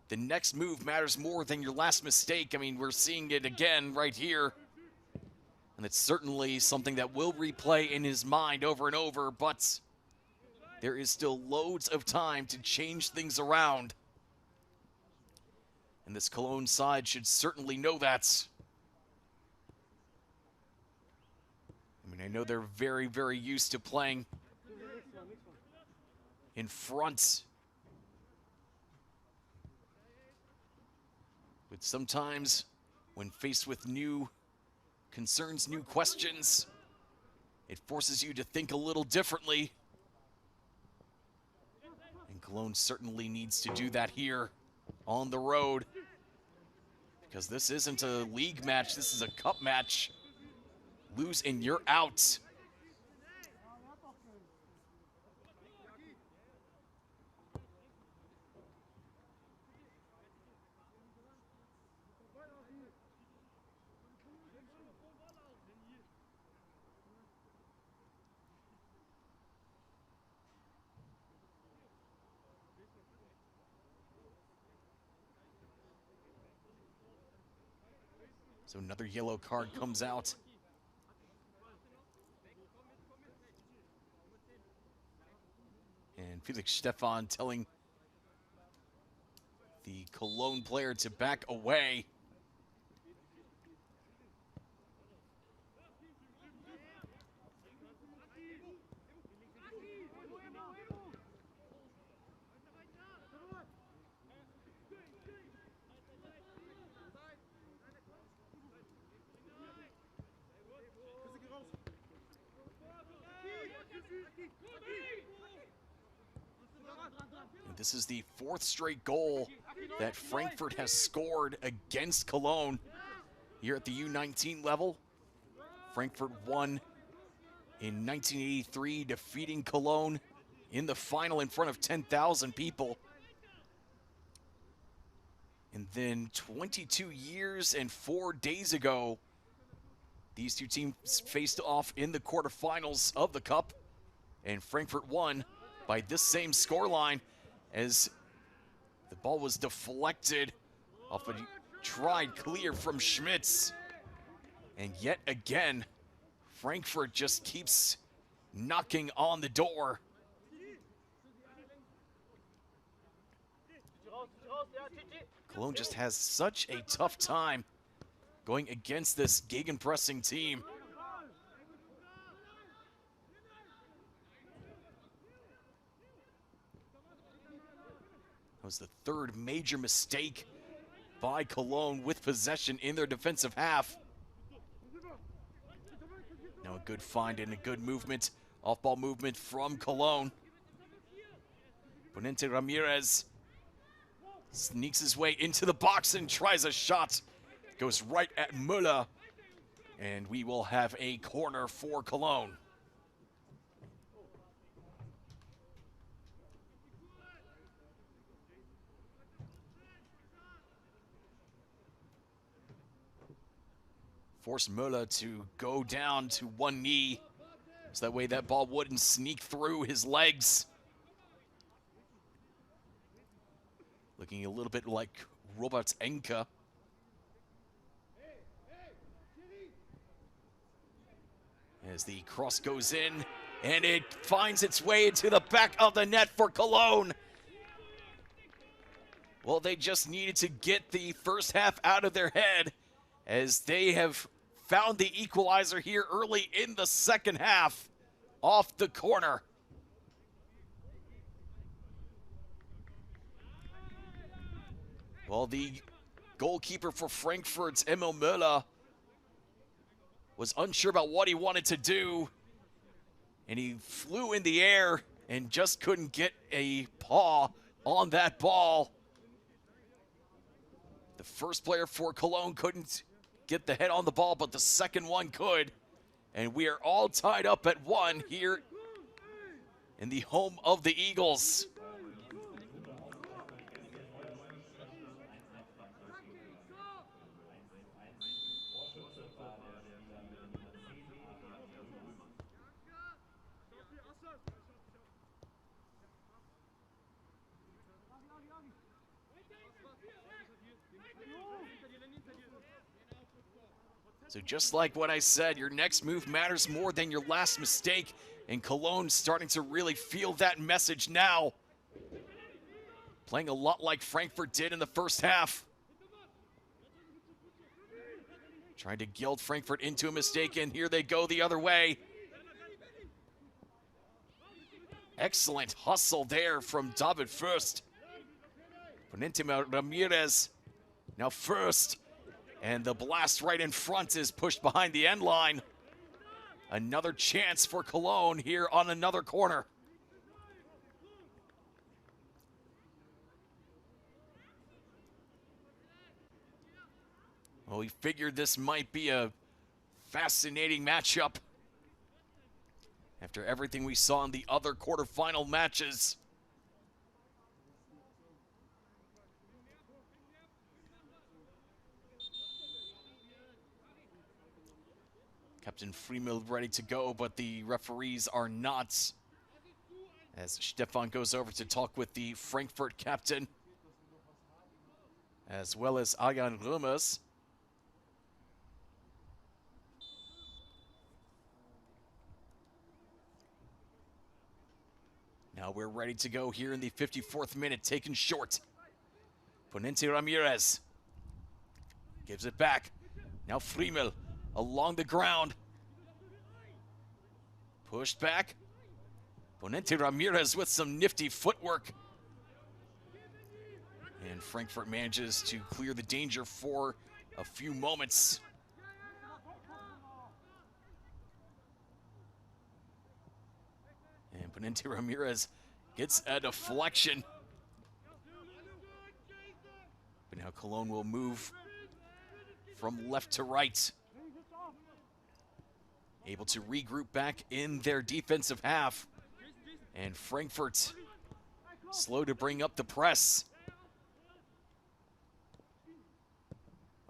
[SPEAKER 1] The next move matters more than your last mistake. I mean, we're seeing it again right here. And it's certainly something that will replay in his mind over and over, but there is still loads of time to change things around. And this Cologne side should certainly know that. I mean, I know they're very, very used to playing in front. But sometimes, when faced with new concerns, new questions, it forces you to think a little differently. And Cologne certainly needs to do that here on the road, because this isn't a league match, this is a cup match. Lose and you're out. So another yellow card comes out. And Felix Stefan telling the Cologne player to back away. This is the fourth straight goal that Frankfurt has scored against Cologne here at the U19 level. Frankfurt won in 1983, defeating Cologne in the final in front of 10,000 people. And then 22 years and 4 days ago, these two teams faced off in the quarterfinals of the Cup, and Frankfurt won by this same scoreline, as the ball was deflected off a tried clear from Schmitz. And yet again, Frankfurt just keeps knocking on the door. Cologne just has such a tough time going against this gegenpressing team. That was the third major mistake by Cologne with possession in their defensive half. Now a good find and a good movement, off-ball movement from Cologne. Ponente Ramirez sneaks his way into the box and tries a shot. Goes right at Müller, and we will have a corner for Cologne. Force Müller to go down to one knee, so that way that ball wouldn't sneak through his legs. Looking a little bit like Robert Enke. As the cross goes in, and it finds its way into the back of the net for Cologne. Well, they just needed to get the first half out of their head, as they have found the equalizer here early in the second half off the corner. Well, the goalkeeper for Frankfurt's Emil Müller was unsure about what he wanted to do, and he flew in the air and just couldn't get a paw on that ball. The first player for Cologne couldn't get the head on the ball, but the second one could. And we are all tied up at 1 here in the home of the Eagles. So just like what I said, your next move matters more than your last mistake, and Cologne's starting to really feel that message now. Playing a lot like Frankfurt did in the first half. Trying to gild Frankfurt into a mistake, and here they go the other way. Excellent hustle there from David Fürst. Ponente Ramirez now Fürst. And the blast right in front is pushed behind the end line. Another chance for Cologne here on another corner. Well, we figured this might be a fascinating matchup after everything we saw in the other quarterfinal matches. Captain Friemel ready to go, but the referees are not. As Stefan goes over to talk with the Frankfurt captain, as well as Ayan Römers. Now we're ready to go here in the 54th minute, taken short. Ponente Ramirez gives it back. Now Friemel along the ground. Pushed back. Ponente Ramirez with some nifty footwork. And Frankfurt manages to clear the danger for a few moments. And Ponente Ramirez gets a deflection. But now Cologne will move from left to right. Able to regroup back in their defensive half. And Frankfurt slow to bring up the press.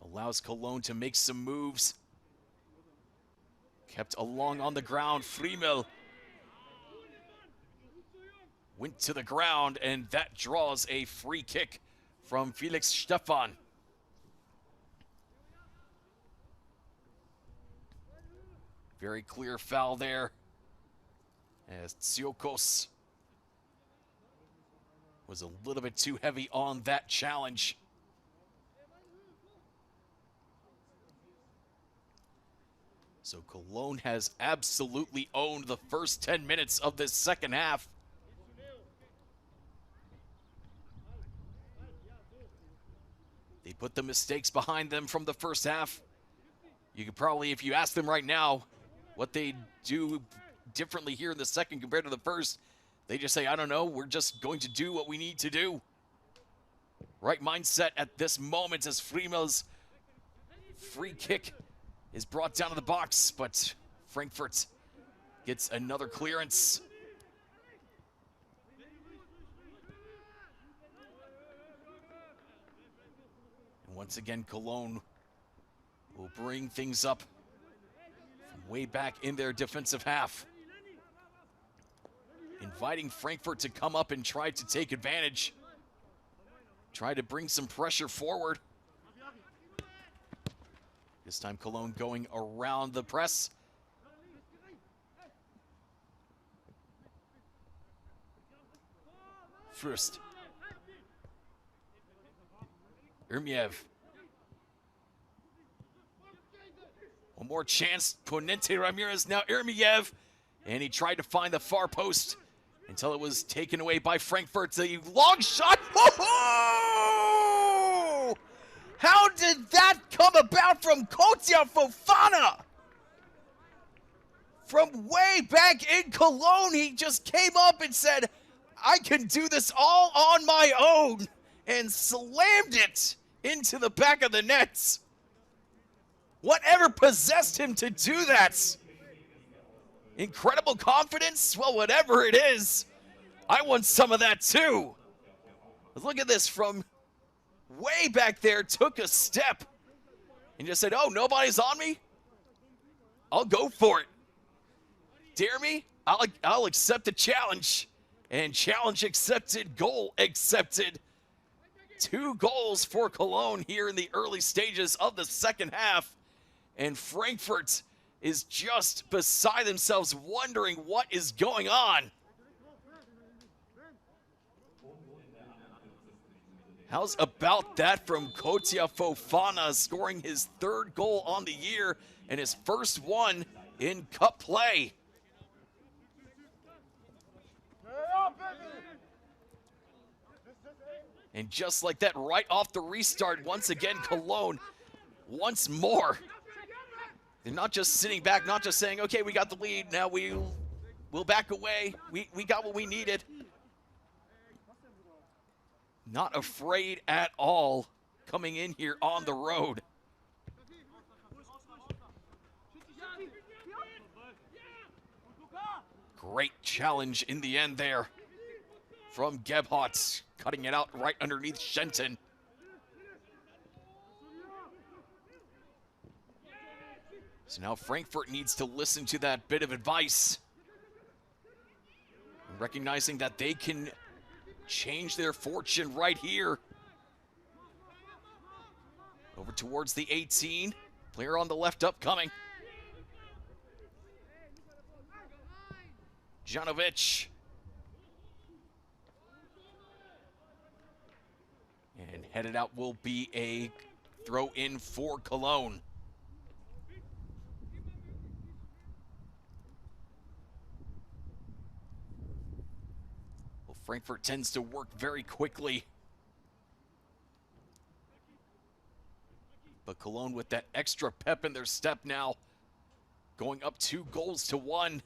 [SPEAKER 1] Allows Cologne to make some moves. Kept along on the ground. Friemel went to the ground, and that draws a free kick from Felix Stefan. Very clear foul there, as Tsiokos was a little bit too heavy on that challenge. So Cologne has absolutely owned the first 10 minutes of this second half. They put the mistakes behind them from the first half. You could probably, if you ask them right now what they do differently here in the second compared to the first, they just say, I don't know, we're just going to do what we need to do. Right mindset at this moment as Frimel's free kick is brought down to the box, but Frankfurt gets another clearance. And once again, Cologne will bring things up from way back in their defensive half, inviting Frankfurt to come up and try to take advantage, try to bring some pressure forward. This time Cologne going around the press. First. Ermiev. One more chance. Ponente Ramirez, now Ermiev. And he tried to find the far post until it was taken away by Frankfurt. A long shot. Whoa! How did that come about from Kotia Fofana? From way back in Cologne, he just came up and said, I can do this all on my own, and slammed it into the back of the net. Whatever possessed him to do that? Incredible confidence? Well, whatever it is, I want some of that too. But look at this, from way back there, took a step and just said, oh, nobody's on me? I'll go for it. Dare me? I'll accept the challenge. And challenge accepted, goal accepted. 2 goals for Cologne here in the early stages of the second half. And Frankfurt is just beside themselves, wondering what is going on. How's about that from Kotia Fofana, scoring his 3rd goal on the year and his first one in cup play? And just like that, right off the restart, once again, Cologne, once more. They're not just sitting back, not just saying, okay, we got the lead, now we'll back away. We got what we needed. Not afraid at all coming in here on the road. Great challenge in the end there from Gebhardt, cutting it out right underneath Shenton. So now Frankfurt needs to listen to that bit of advice, recognizing that they can change their fortune right here. Over towards the 18, player on the left upcoming. Janovic. And headed out will be a throw in for Cologne. Well, Frankfurt tends to work very quickly. But Cologne with that extra pep in their step now, going up 2 goals to 1.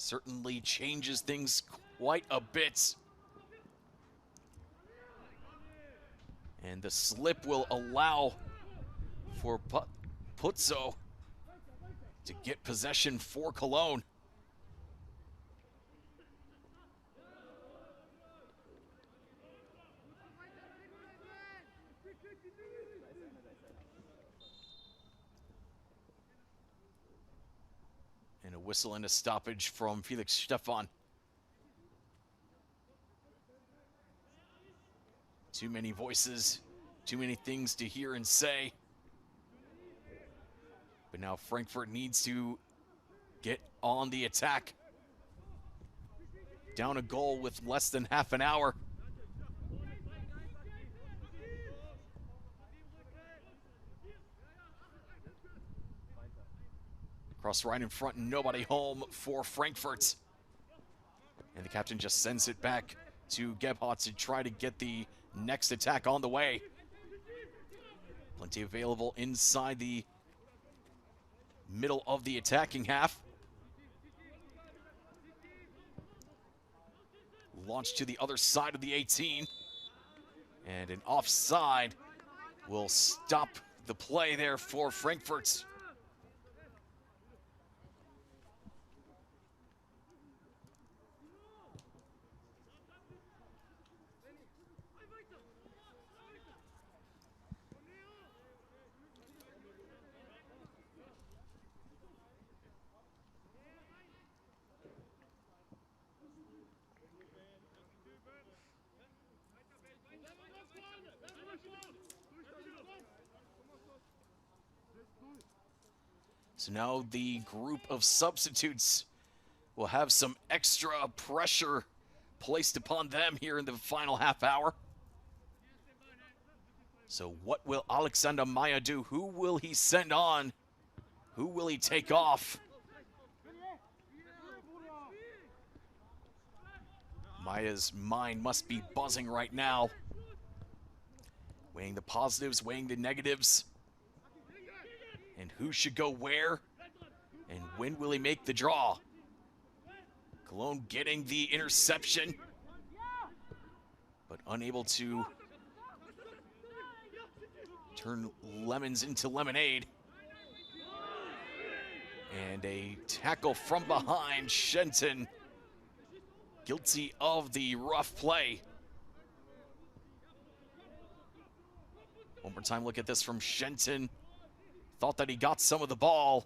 [SPEAKER 1] Certainly changes things quite a bit. And the slip will allow for Puzzo to get possession for Cologne. And a whistle and a stoppage from Felix Stefan. Too many voices, Too many things to hear and say. But now Frankfurt needs to get on the attack. Down a goal with less than half an hour. Cross right in front, nobody home for Frankfurt. And the captain just sends it back to Gebhardt to try to get the next attack on the way. Plenty available inside the middle of the attacking half. Launch to the other side of the 18. And an offside will stop the play there for Frankfurt. So now the group of substitutes will have some extra pressure placed upon them here in the final half hour. So what will Alexander Meyer do? Who will he send on? Who will he take off? Meyer's mind must be buzzing right now. Weighing the positives, weighing the negatives. And who should go where? And when will he make the draw? Cologne getting the interception, but unable to turn lemons into lemonade. And a tackle from behind, Shenton, guilty of the rough play. One more time look at this from Shenton. Thought that he got some of the ball,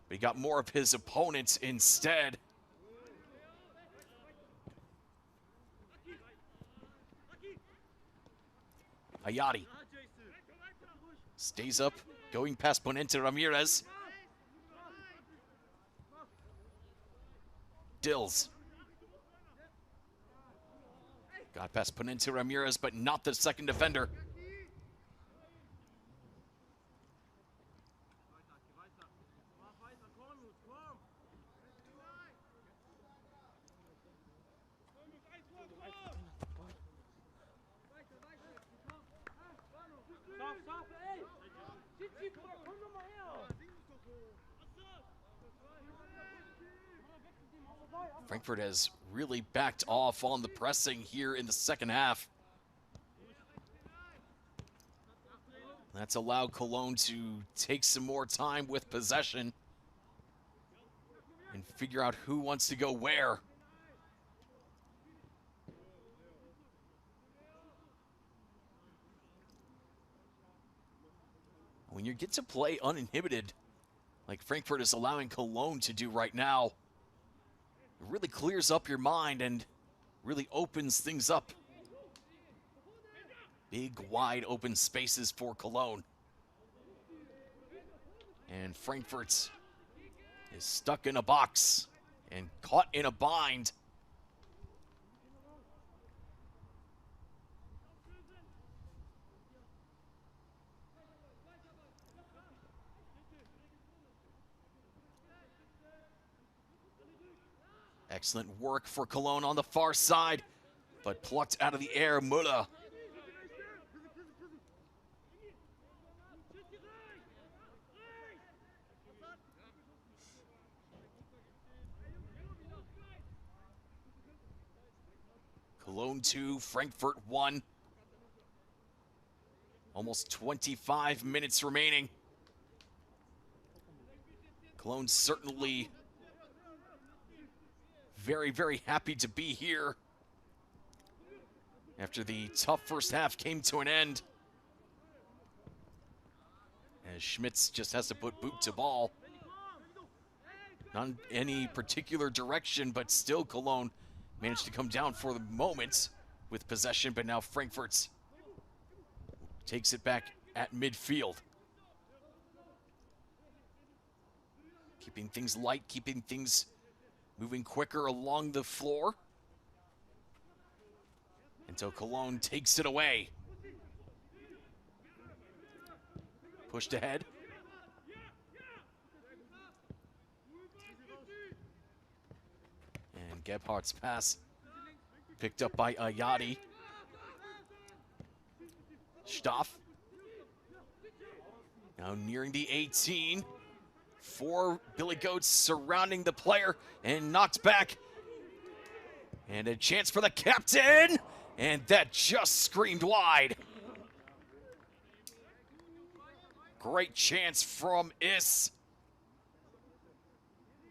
[SPEAKER 1] but he got more of his opponents instead. Hayati stays up, going past Ponente Ramirez. Dills. Got past Ponente Ramirez, but not the second defender. Frankfurt has really backed off on the pressing here in the second half. That's allowed Cologne to take some more time with possession and figure out who wants to go where. When you get to play uninhibited, like Frankfurt is allowing Cologne to do right now, it really clears up your mind and really opens things up. Big, wide open spaces for Cologne. And Frankfurt is stuck in a box and caught in a bind. Excellent work for Cologne on the far side, but plucked out of the air, Müller. Cologne 2, Frankfurt 1. Almost 25 minutes remaining. Cologne certainly very, very happy to be here after the tough first half came to an end. As Schmitz just has to put boot to ball. Not in any particular direction, but still Cologne managed to come down for the moment with possession, but now Frankfurt's takes it back at midfield. Keeping things light, keeping things moving quicker along the floor. Until Cologne takes it away. Pushed ahead. And Gebhardt's pass picked up by Ayadi. Stoff. Now nearing the 18. 4 Billy Goats surrounding the player and knocked back. And a chance for the captain. And that just screamed wide. Great chance from Is.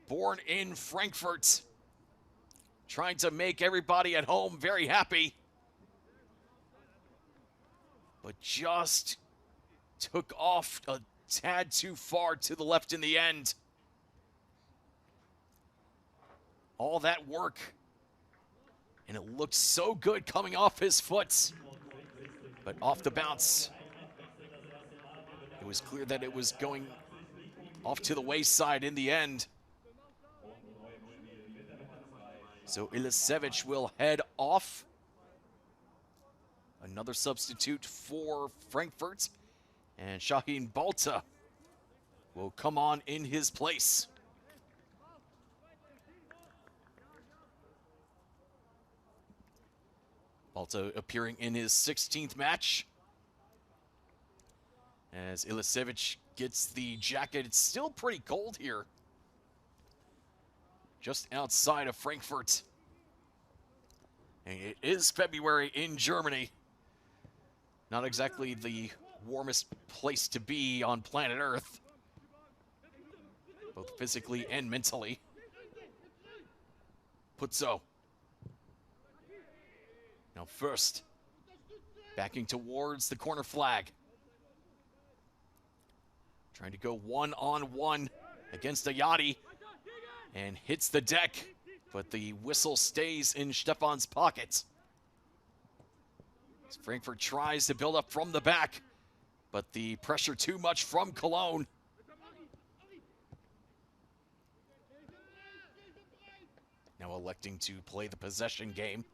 [SPEAKER 1] Born in Frankfurt. Trying to make everybody at home very happy. But just took off a tad too far to the left in the end. All that work. And it looked so good coming off his foot. But off the bounce. It was clear that it was going off to the wayside in the end. So Ilisevic will head off. Another substitute for Frankfurt. And Shaheen Balta will come on in his place. Balta appearing in his 16th match. As Ilisevic gets the jacket. It's still pretty cold here. Just outside of Frankfurt. And it is February in Germany. Not exactly the warmest place to be on planet Earth. Both physically and mentally. Putzo. Now first, backing towards the corner flag. Trying to go one-on-one against Ayadi. And hits the deck, but the whistle stays in Stefan's pocket. As Frankfurt tries to build up from the back, but the pressure too much from Cologne. Now electing to play the possession game.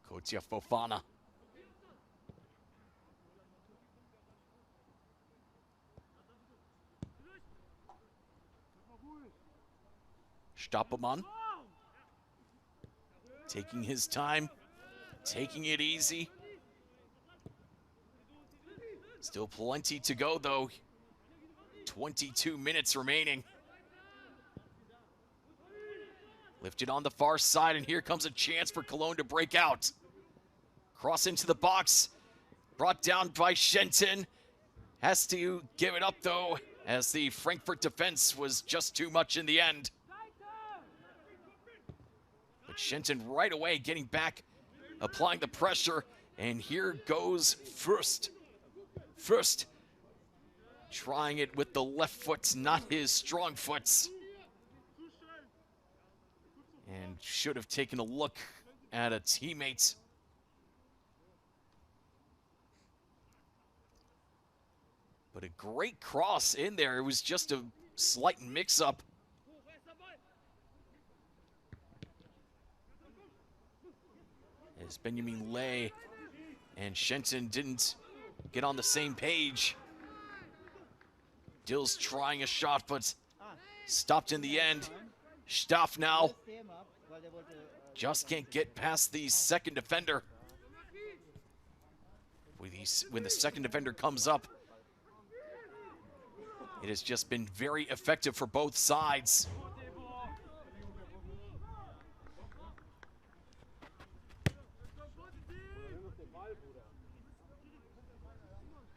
[SPEAKER 1] Kotia Fofana. Stapelmann. Taking his time, taking it easy. Still plenty to go though. 22 minutes remaining. Lifted on the far side, and here comes a chance for Cologne to break out. Cross into the box, brought down by Shenton. Has to give it up though, as the Frankfurt defense was just too much in the end. But Shenton right away getting back, applying the pressure, and here goes Fürst. Fürst trying it with the left foot, not his strong foot. And should have taken a look at a teammate. But a great cross in there. It was just a slight mix-up. As Benjamin Lay and Shenton didn't get on the same page. Dill's trying a shot, but stopped in the end. Staff now just can't get past the second defender. When the second defender comes up, it has just been very effective for both sides.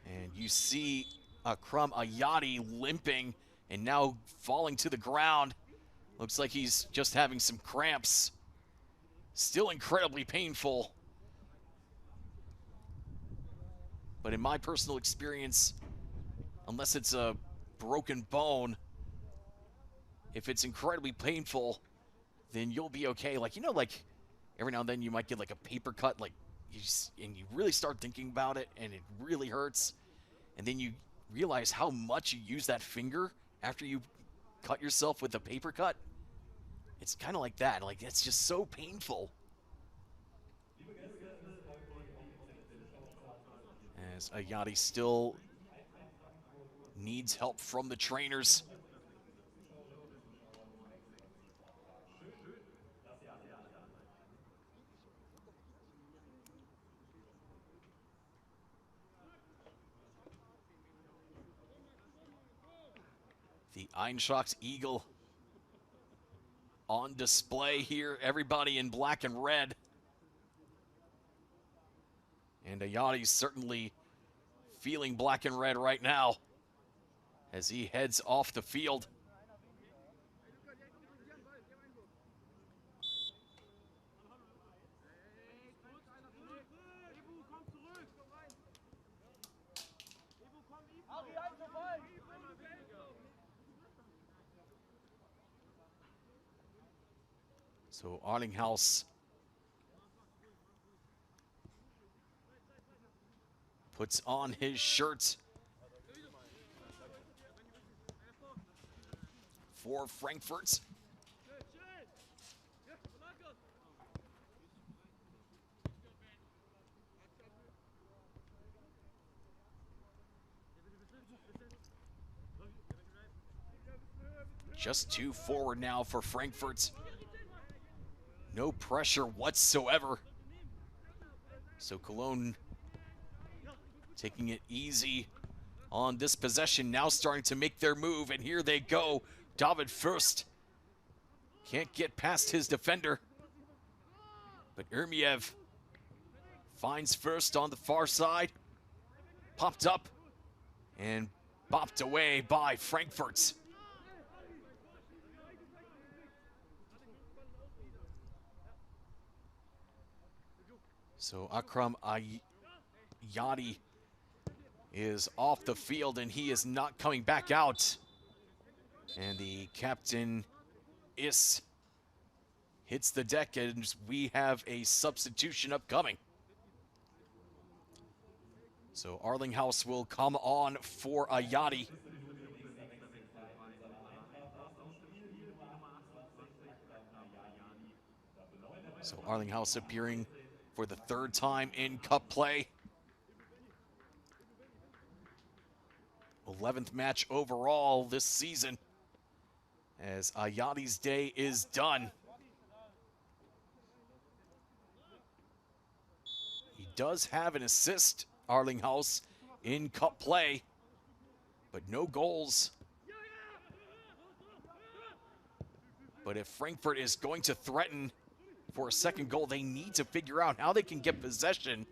[SPEAKER 1] And you see Akram Ayadi limping and now falling to the ground. Looks like he's just having some cramps. Still incredibly painful. But in my personal experience, unless it's a broken bone, if it's incredibly painful, then you'll be okay. Like, you know, like every now and then you might get like a paper cut, like and you really start thinking about it and it really hurts. And then you realize how much you use that finger after you cut yourself with a paper cut. It's kind of like that. Like, it's just so painful. As Ayati still needs help from the trainers. The Eintracht Eagle on display here. Everybody in black and red. And Ayati's certainly feeling black and red right now as he heads off the field. So Arlinghaus puts on his shirt for Frankfurt. Just 2 forward now for Frankfurt. No pressure whatsoever. So Cologne taking it easy on this possession, now starting to make their move, and here they go. David Fürst can't get past his defender, but Ermiev finds Fürst on the far side, popped up and bopped away by Frankfurt. So Akram Ayati is off the field and he is not coming back out. And the captain hits the deck, and we have a substitution upcoming. So Arlinghaus will come on for Ayati. So Arlinghaus appearing for the 3rd time in cup play. 11th match overall this season, as Ayati's day is done. He does have an assist, Arlinghaus, in cup play, but no goals. But if Frankfurt is going to threaten for a second goal, they need to figure out how they can get possession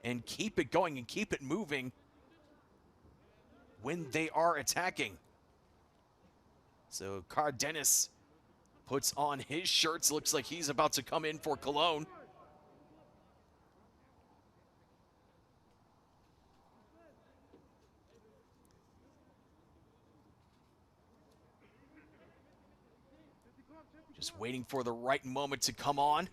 [SPEAKER 1] and keep it going and keep it moving when they are attacking. So Cardenas puts on his shirts. Looks like he's about to come in for Cologne. Just waiting for the right moment to come on.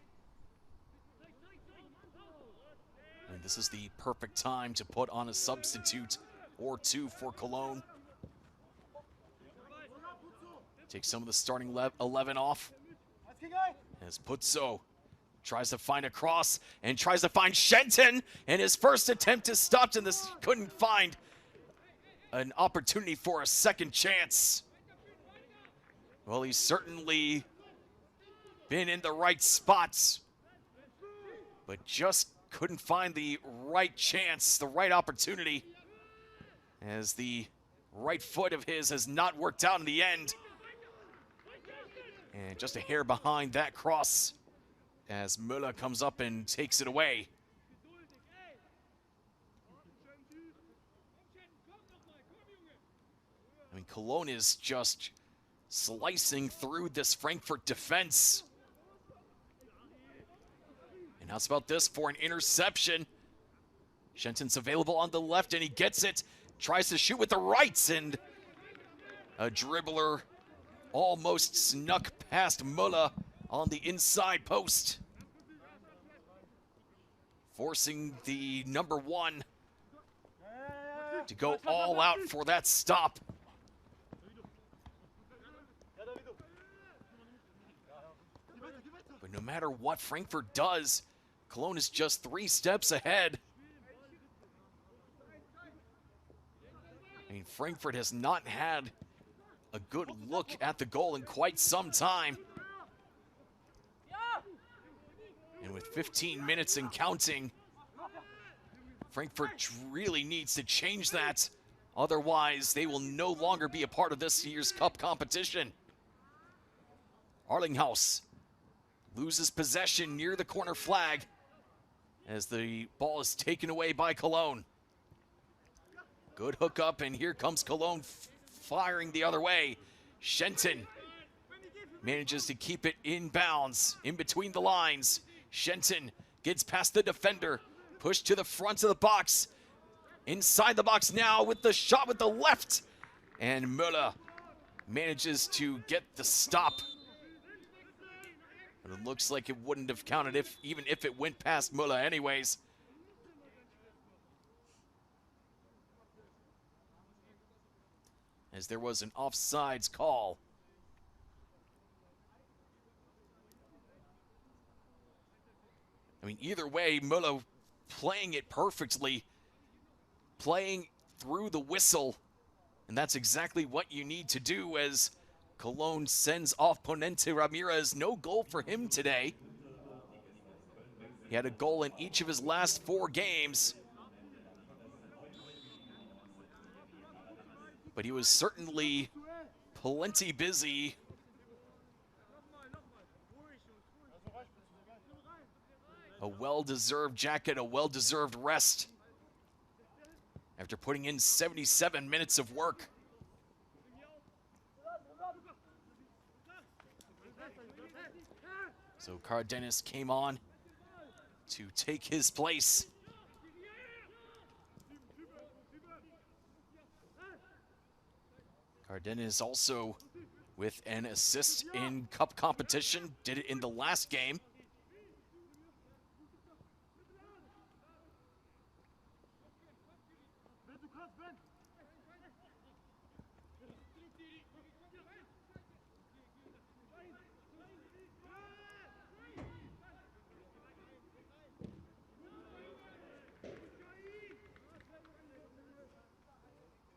[SPEAKER 1] And this is the perfect time to put on a substitute or 2 for Cologne. Take some of the starting 11 off. As Putzo tries to find a cross and tries to find Shenton, and his first attempt is stopped, and this couldn't find an opportunity for a second chance. Well, he's certainly been in the right spots, but just couldn't find the right chance, the right opportunity, as the right foot of his has not worked out in the end. And just a hair behind that cross as Müller comes up and takes it away. I mean, Cologne is just slicing through this Frankfurt defense. And how's about this for an interception? Shenton's available on the left, and he gets it. Tries to shoot with the rights, and a dribbler almost snuck past Müller on the inside post, forcing the number 1 to go all out for that stop. But no matter what Frankfurt does, Cologne is just 3 steps ahead. I mean, Frankfurt has not had a good look at the goal in quite some time. And with 15 minutes and counting, Frankfurt really needs to change that. Otherwise, they will no longer be a part of this year's cup competition. Arlinghaus loses possession near the corner flag as the ball is taken away by Cologne. Good hookup, and here comes Cologne firing the other way. Shenton manages to keep it in bounds, in between the lines. Shenton gets past the defender, pushed to the front of the box. Inside the box now with the shot with the left. And Müller manages to get the stop. But it looks like it wouldn't have counted even if it went past Müller anyways. As there was an offsides call. I mean, either way, Müller playing it perfectly, playing through the whistle, and that's exactly what you need to do as Cologne sends off Ponente Ramirez. No goal for him today. He had a goal in each of his last 4 games. But he was certainly plenty busy. A well-deserved jacket, a well-deserved rest after putting in 77 minutes of work. So Cardenas came on to take his place. Cardenas also with an assist in cup competition, did it in the last game.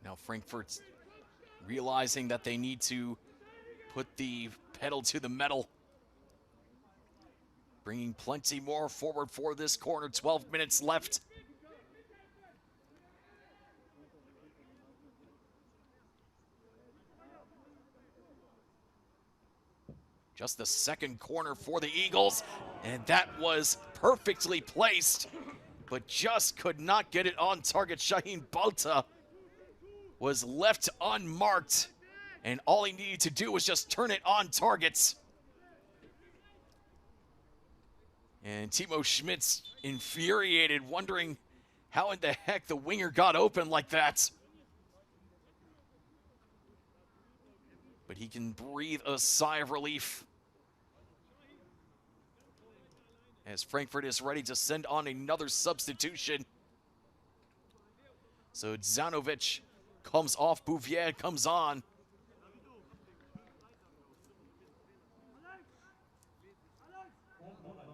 [SPEAKER 1] Now Frankfurt's realizing that they need to put the pedal to the metal. Bringing plenty more forward for this corner, 12 minutes left. Just the second corner for the Eagles, and that was perfectly placed, but just could not get it on target. Shaheen Balta was left unmarked, and all he needed to do was just turn it on targets. And Timo Schmidt's infuriated, wondering how in the heck the winger got open like that. But he can breathe a sigh of relief as Frankfurt is ready to send on another substitution. So Zanovic comes off, Bouvier comes on.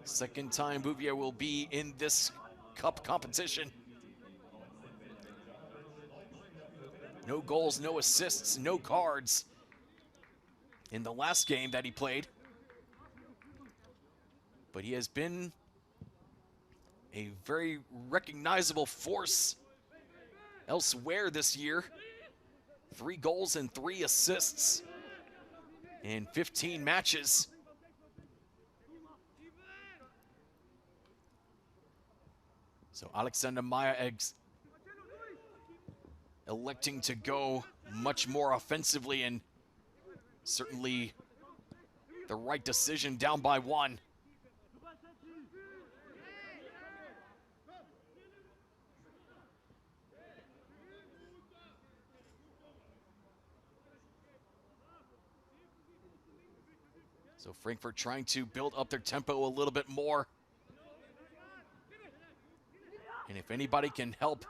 [SPEAKER 1] Second time Bouvier will be in this cup competition. No goals, no assists, no cards in the last game that he played. But he has been a very recognizable force elsewhere this year. 3 goals and 3 assists in 15 matches. So Alexander Meyer electing to go much more offensively, and certainly the right decision down by 1. So Frankfurt trying to build up their tempo a little bit more. And if anybody can help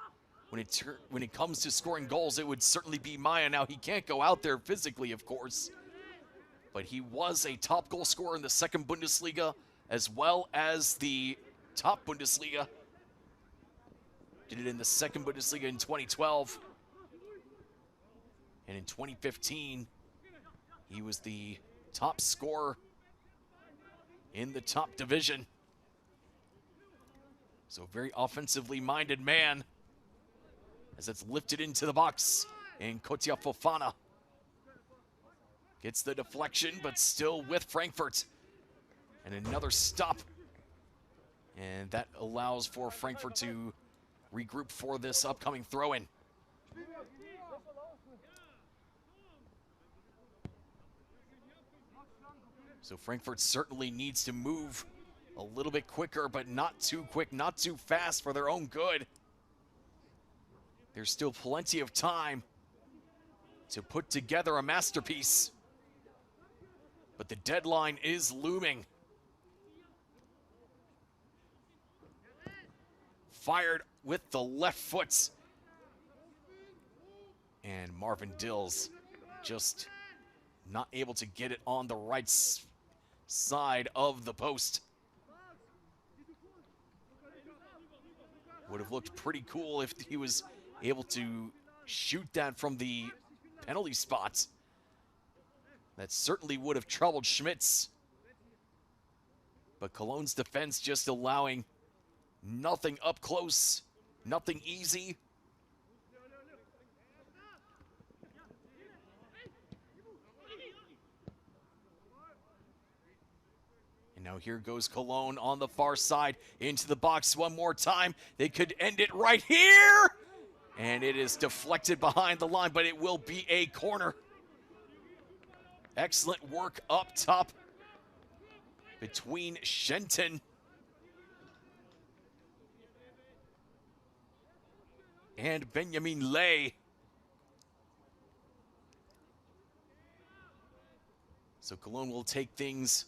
[SPEAKER 1] when it comes to scoring goals, it would certainly be Maya. Now, he can't go out there physically, of course, but he was a top goal scorer in the second Bundesliga as well as the top Bundesliga. Did it in the second Bundesliga in 2012. And in 2015, he was the top scorer in the top division. So very offensively minded man as it's lifted into the box. And Kotia Fofana gets the deflection, but still with Frankfurt. And another stop. And that allows for Frankfurt to regroup for this upcoming throw-in. So Frankfurt certainly needs to move a little bit quicker, but not too quick, not too fast for their own good. There's still plenty of time to put together a masterpiece, but the deadline is looming. Fired with the left foot. And Marvin Dills just not able to get it on the right side of the post. Would have looked pretty cool if he was able to shoot that from the penalty spot. That certainly would have troubled Schmitz. But Cologne's defense just allowing nothing up close, nothing easy. And now here goes Cologne on the far side into the box one more time. They could end it right here. And it is deflected behind the line, but it will be a corner. Excellent work up top between Shenton and Benjamin Lay. So Cologne will take things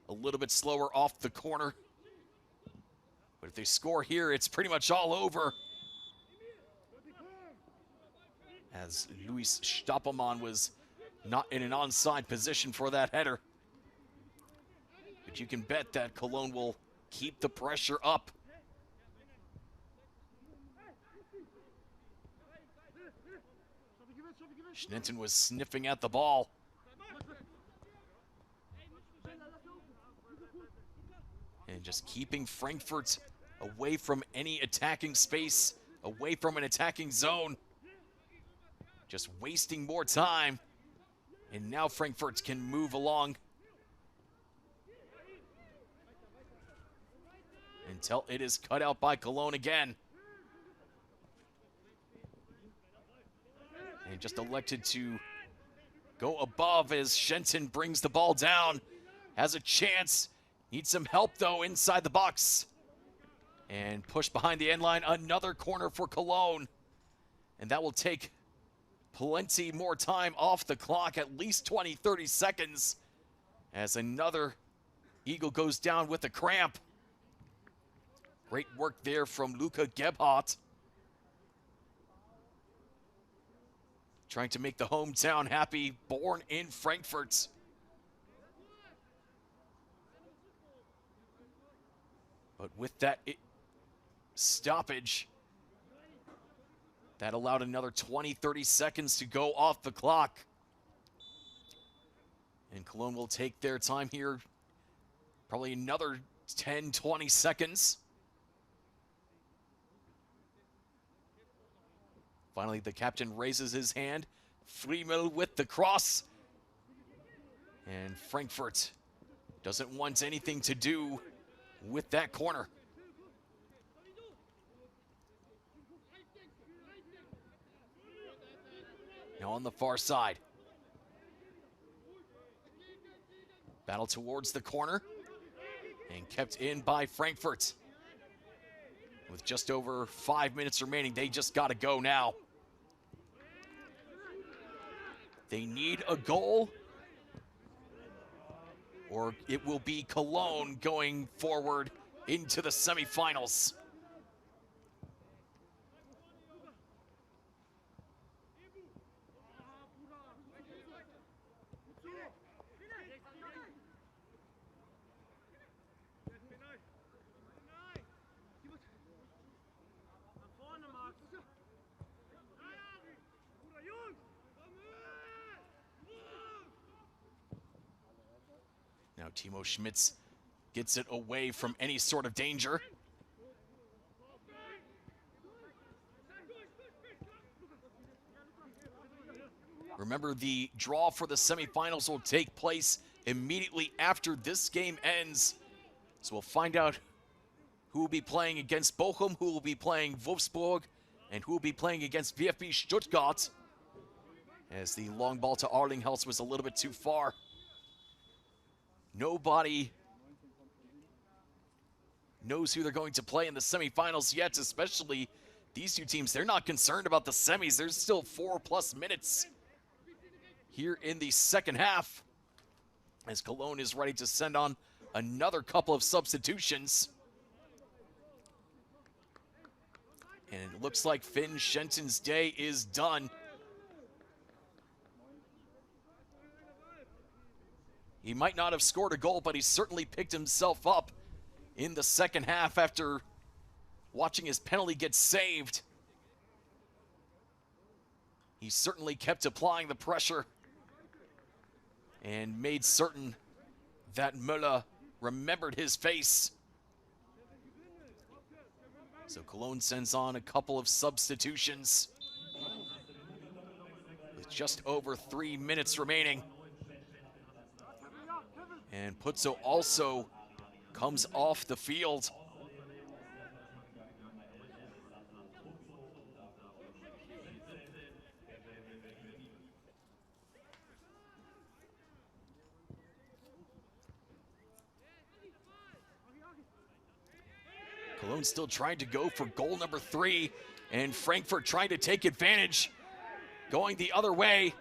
[SPEAKER 1] a little bit slower off the corner. But if they score here, it's pretty much all over. As Luis Stoppelmann was not in an onside position for that header. But you can bet that Cologne will keep the pressure up. Schnitten was sniffing at the ball. And just keeping Frankfurt away from any attacking space, away from an attacking zone. Just wasting more time. And now Frankfurt can move along until it is cut out by Cologne again. And just elected to go above as Shenton brings the ball down. Has a chance. Needs some help, though, inside the box. And push behind the end line. Another corner for Cologne. And that will take plenty more time off the clock, at least 20, 30 seconds. As another Eagle goes down with a cramp. Great work there from Luca Gebhardt. Trying to make the hometown happy, born in Frankfurt. But with that stoppage, that allowed another 20, 30 seconds to go off the clock. And Cologne will take their time here. Probably another 10, 20 seconds. Finally, the captain raises his hand. Friemel with the cross. And Frankfurt doesn't want anything to do with that corner. Now on the far side. Battle towards the corner. And kept in by Frankfurt. With just over 5 minutes remaining, they just got to go now. They need a goal, or it will be Cologne going forward into the semifinals. Now Timo Schmitz gets it away from any sort of danger. Remember, the draw for the semifinals will take place immediately after this game ends. So we'll find out who will be playing against Bochum, who will be playing Wolfsburg, and who will be playing against VfB Stuttgart, as the long ball to Arlinghaus was a little bit too far. Nobody knows who they're going to play in the semifinals yet, especially these two teams. They're not concerned about the semis. There's still 4+ minutes here in the second half, as Cologne is ready to send on another couple of substitutions. And it looks like Finn Shenton's day is done. He might not have scored a goal, but he certainly picked himself up in the second half after watching his penalty get saved. He certainly kept applying the pressure and made certain that Müller remembered his face. So Cologne sends on a couple of substitutions with just over 3 minutes remaining. And Putzo also comes off the field. Cologne still trying to go for goal number 3, and Frankfurt trying to take advantage, going the other way.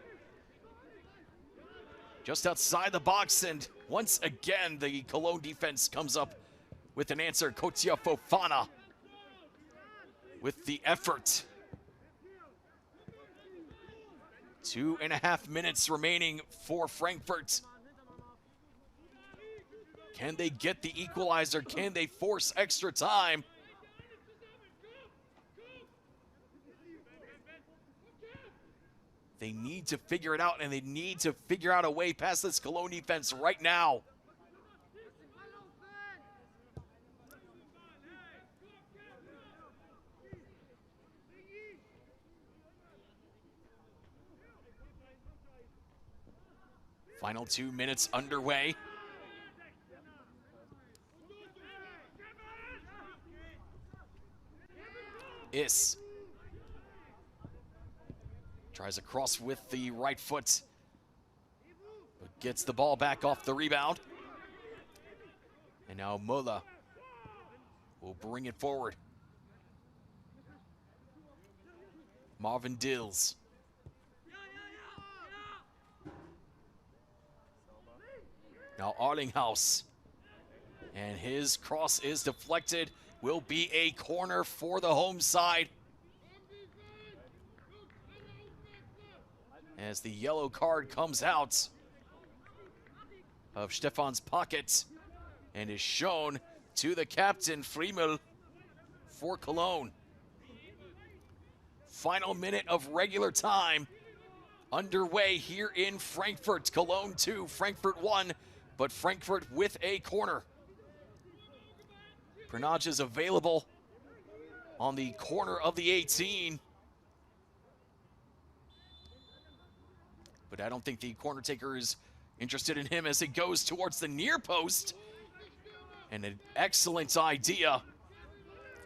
[SPEAKER 1] Just outside the box, and once again, the Cologne defense comes up with an answer. Kotia Fofana with the effort. 2.5 minutes remaining for Frankfurt. Can they get the equalizer? Can they force extra time? They need to figure it out, and they need to figure out a way past this Cologne defense right now. Final 2 minutes underway. Is tries a cross with the right foot, but gets the ball back off the rebound. And now Müller will bring it forward. Marvin Dills. Now Arlinghaus. And his cross is deflected. Will be a corner for the home side, as the yellow card comes out of Stefan's pocket and is shown to the captain, Friemel, for Cologne. Final minute of regular time underway here in Frankfurt. Cologne 2, Frankfurt 1, but Frankfurt with a corner. Pernage is available on the corner of the 18. But I don't think the corner taker is interested in him as it goes towards the near post. And an excellent idea,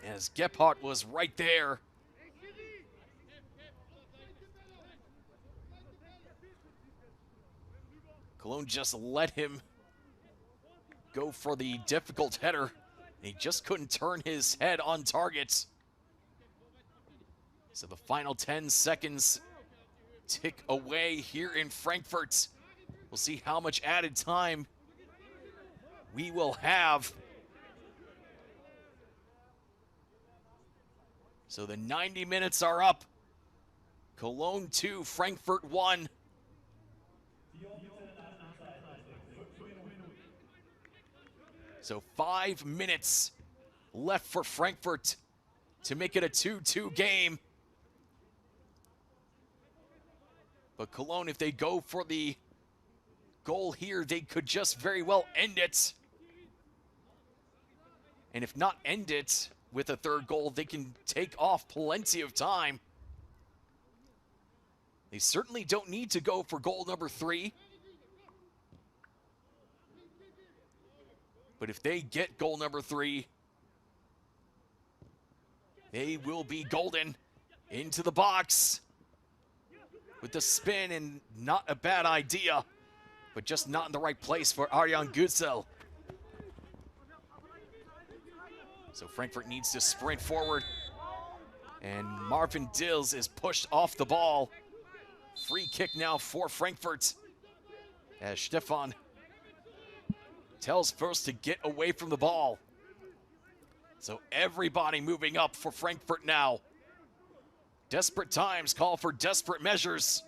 [SPEAKER 1] as Gebhardt was right there. Cologne just let him go for the difficult header. He just couldn't turn his head on target. So the final 10 seconds tick away here in Frankfurt. We'll see how much added time we will have. So the 90 minutes are up. Cologne 2, Frankfurt 1. So 5 minutes left for Frankfurt to make it a 2-2 game. But Cologne, if they go for the goal here, they could just very well end it. And if not end it with a third goal, they can take off plenty of time. They certainly don't need to go for goal number 3. But if they get goal number 3, they will be golden. Into the box with the spin, and not a bad idea, but just not in the right place for Arjan Güzel. So Frankfurt needs to sprint forward, and Marvin Dills is pushed off the ball. Free kick now for Frankfurt, as Stefan tells Fürst to get away from the ball. So everybody moving up for Frankfurt now. Desperate times call for desperate measures.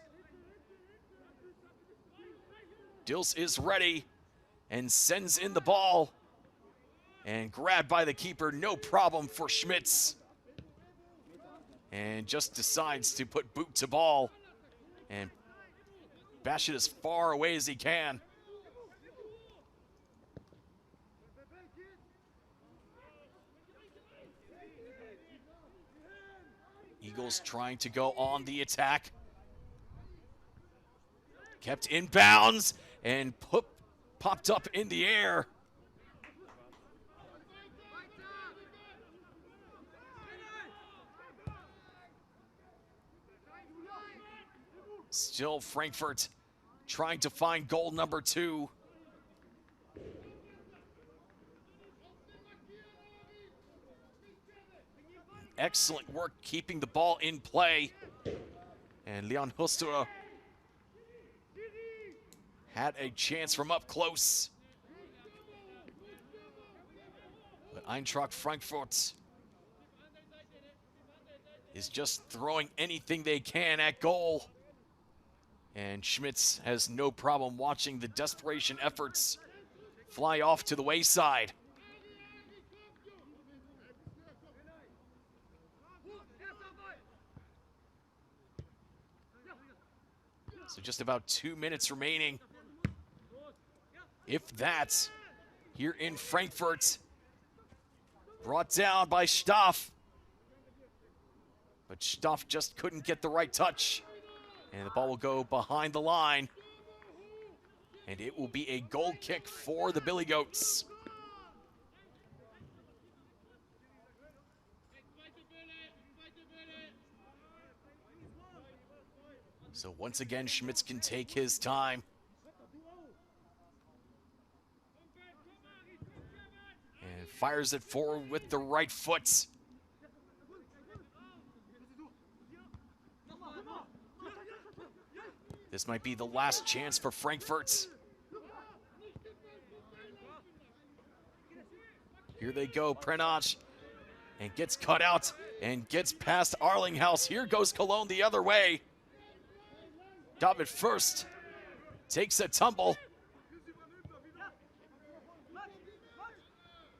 [SPEAKER 1] Dills is ready and sends in the ball. And grabbed by the keeper, no problem for Schmitz. And just decides to put boot to ball and bash it as far away as he can. Eagles trying to go on the attack. Kept in bounds and popped up in the air. Still Frankfurt trying to find goal number 2. Excellent work keeping the ball in play. And Leon Huster had a chance from up close. But Eintracht Frankfurt is just throwing anything they can at goal. And Schmitz has no problem watching the desperation efforts fly off to the wayside. So just about 2 minutes remaining, if that, here in Frankfurt. Brought down by Staff. But Staff just couldn't get the right touch. And the ball will go behind the line. And it will be a goal kick for the Billy Goats. So once again, Schmitz can take his time. And fires it forward with the right foot. This might be the last chance for Frankfurt. Here they go, Prenage. And gets cut out and gets past Arlinghaus. Here goes Cologne the other way. David Fürst takes a tumble.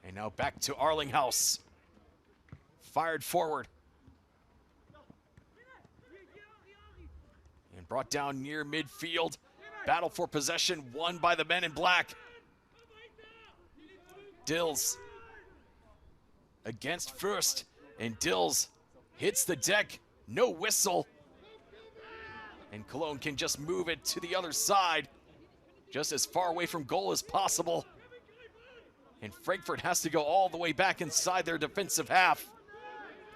[SPEAKER 1] And now back to Arlinghaus. Fired forward. And brought down near midfield. Battle for possession won by the men in black. Dills against Fürst. And Dills hits the deck. No whistle. And Cologne can just move it to the other side, just as far away from goal as possible. And Frankfurt has to go all the way back inside their defensive half.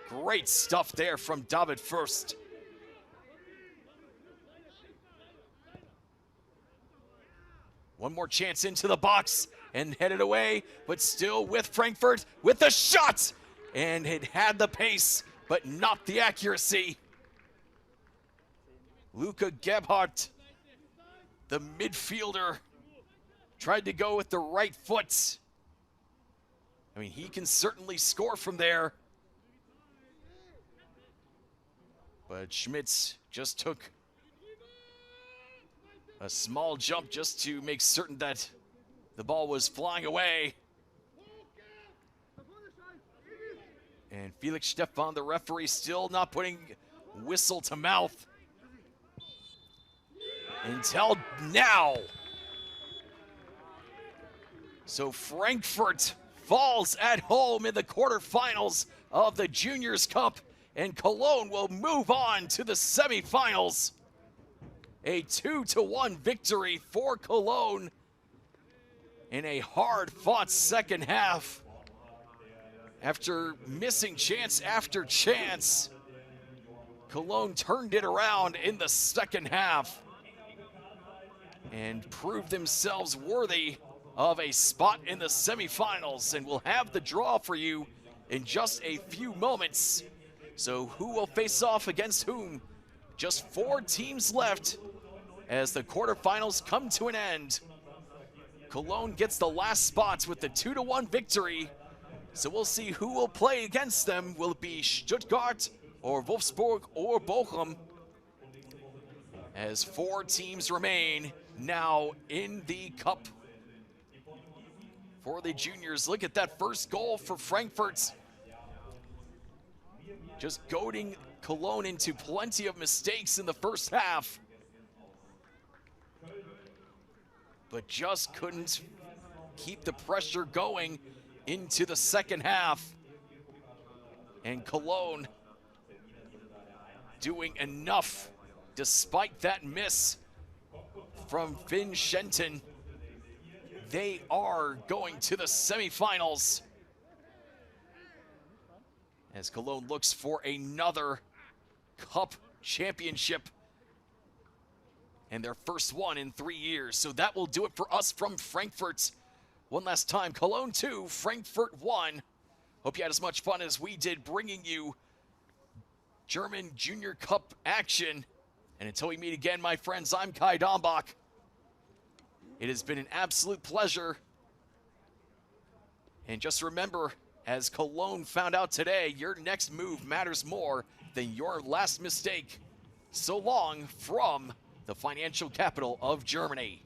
[SPEAKER 1] Great stuff there from David Fürst. One more chance into the box and headed away, but still with Frankfurt with a shot. And it had the pace, but not the accuracy. Luca Gebhardt, the midfielder tried to go with the right foot. I mean, he can certainly score from there. But Schmitz just took a small jump just to make certain that the ball was flying away. And Felix Stephan, the referee, still not putting whistle to mouth until now. So Frankfurt falls at home in the quarterfinals of the Juniors Cup, and Cologne will move on to the semifinals. A 2-1 victory for Cologne in a hard-fought second half. After missing chance after chance, Cologne turned it around in the second half and proved themselves worthy of a spot in the semifinals. And we'll have the draw for you in just a few moments. So who will face off against whom? Just 4 teams left as the quarterfinals come to an end. Cologne gets the last spots with the 2-1 victory. So we'll see who will play against them. Will it be Stuttgart or Wolfsburg or Bochum? As 4 teams remain now in the cup for the juniors. Look at that first goal for Frankfurt. Just goading Cologne into plenty of mistakes in the first half. But just couldn't keep the pressure going into the second half. And Cologne doing enough despite that miss from Finn Shenton. They are going to the semifinals as Cologne looks for another cup championship and their first one in 3 years. So that will do it for us from Frankfurt. One last time, Cologne 2, Frankfurt 1. Hope you had as much fun as we did bringing you German Junior Cup action. And until we meet again, my friends, I'm Kai Dombach. It has been an absolute pleasure. And just remember, as Cologne found out today, your next move matters more than your last mistake. So long from the financial capital of Germany.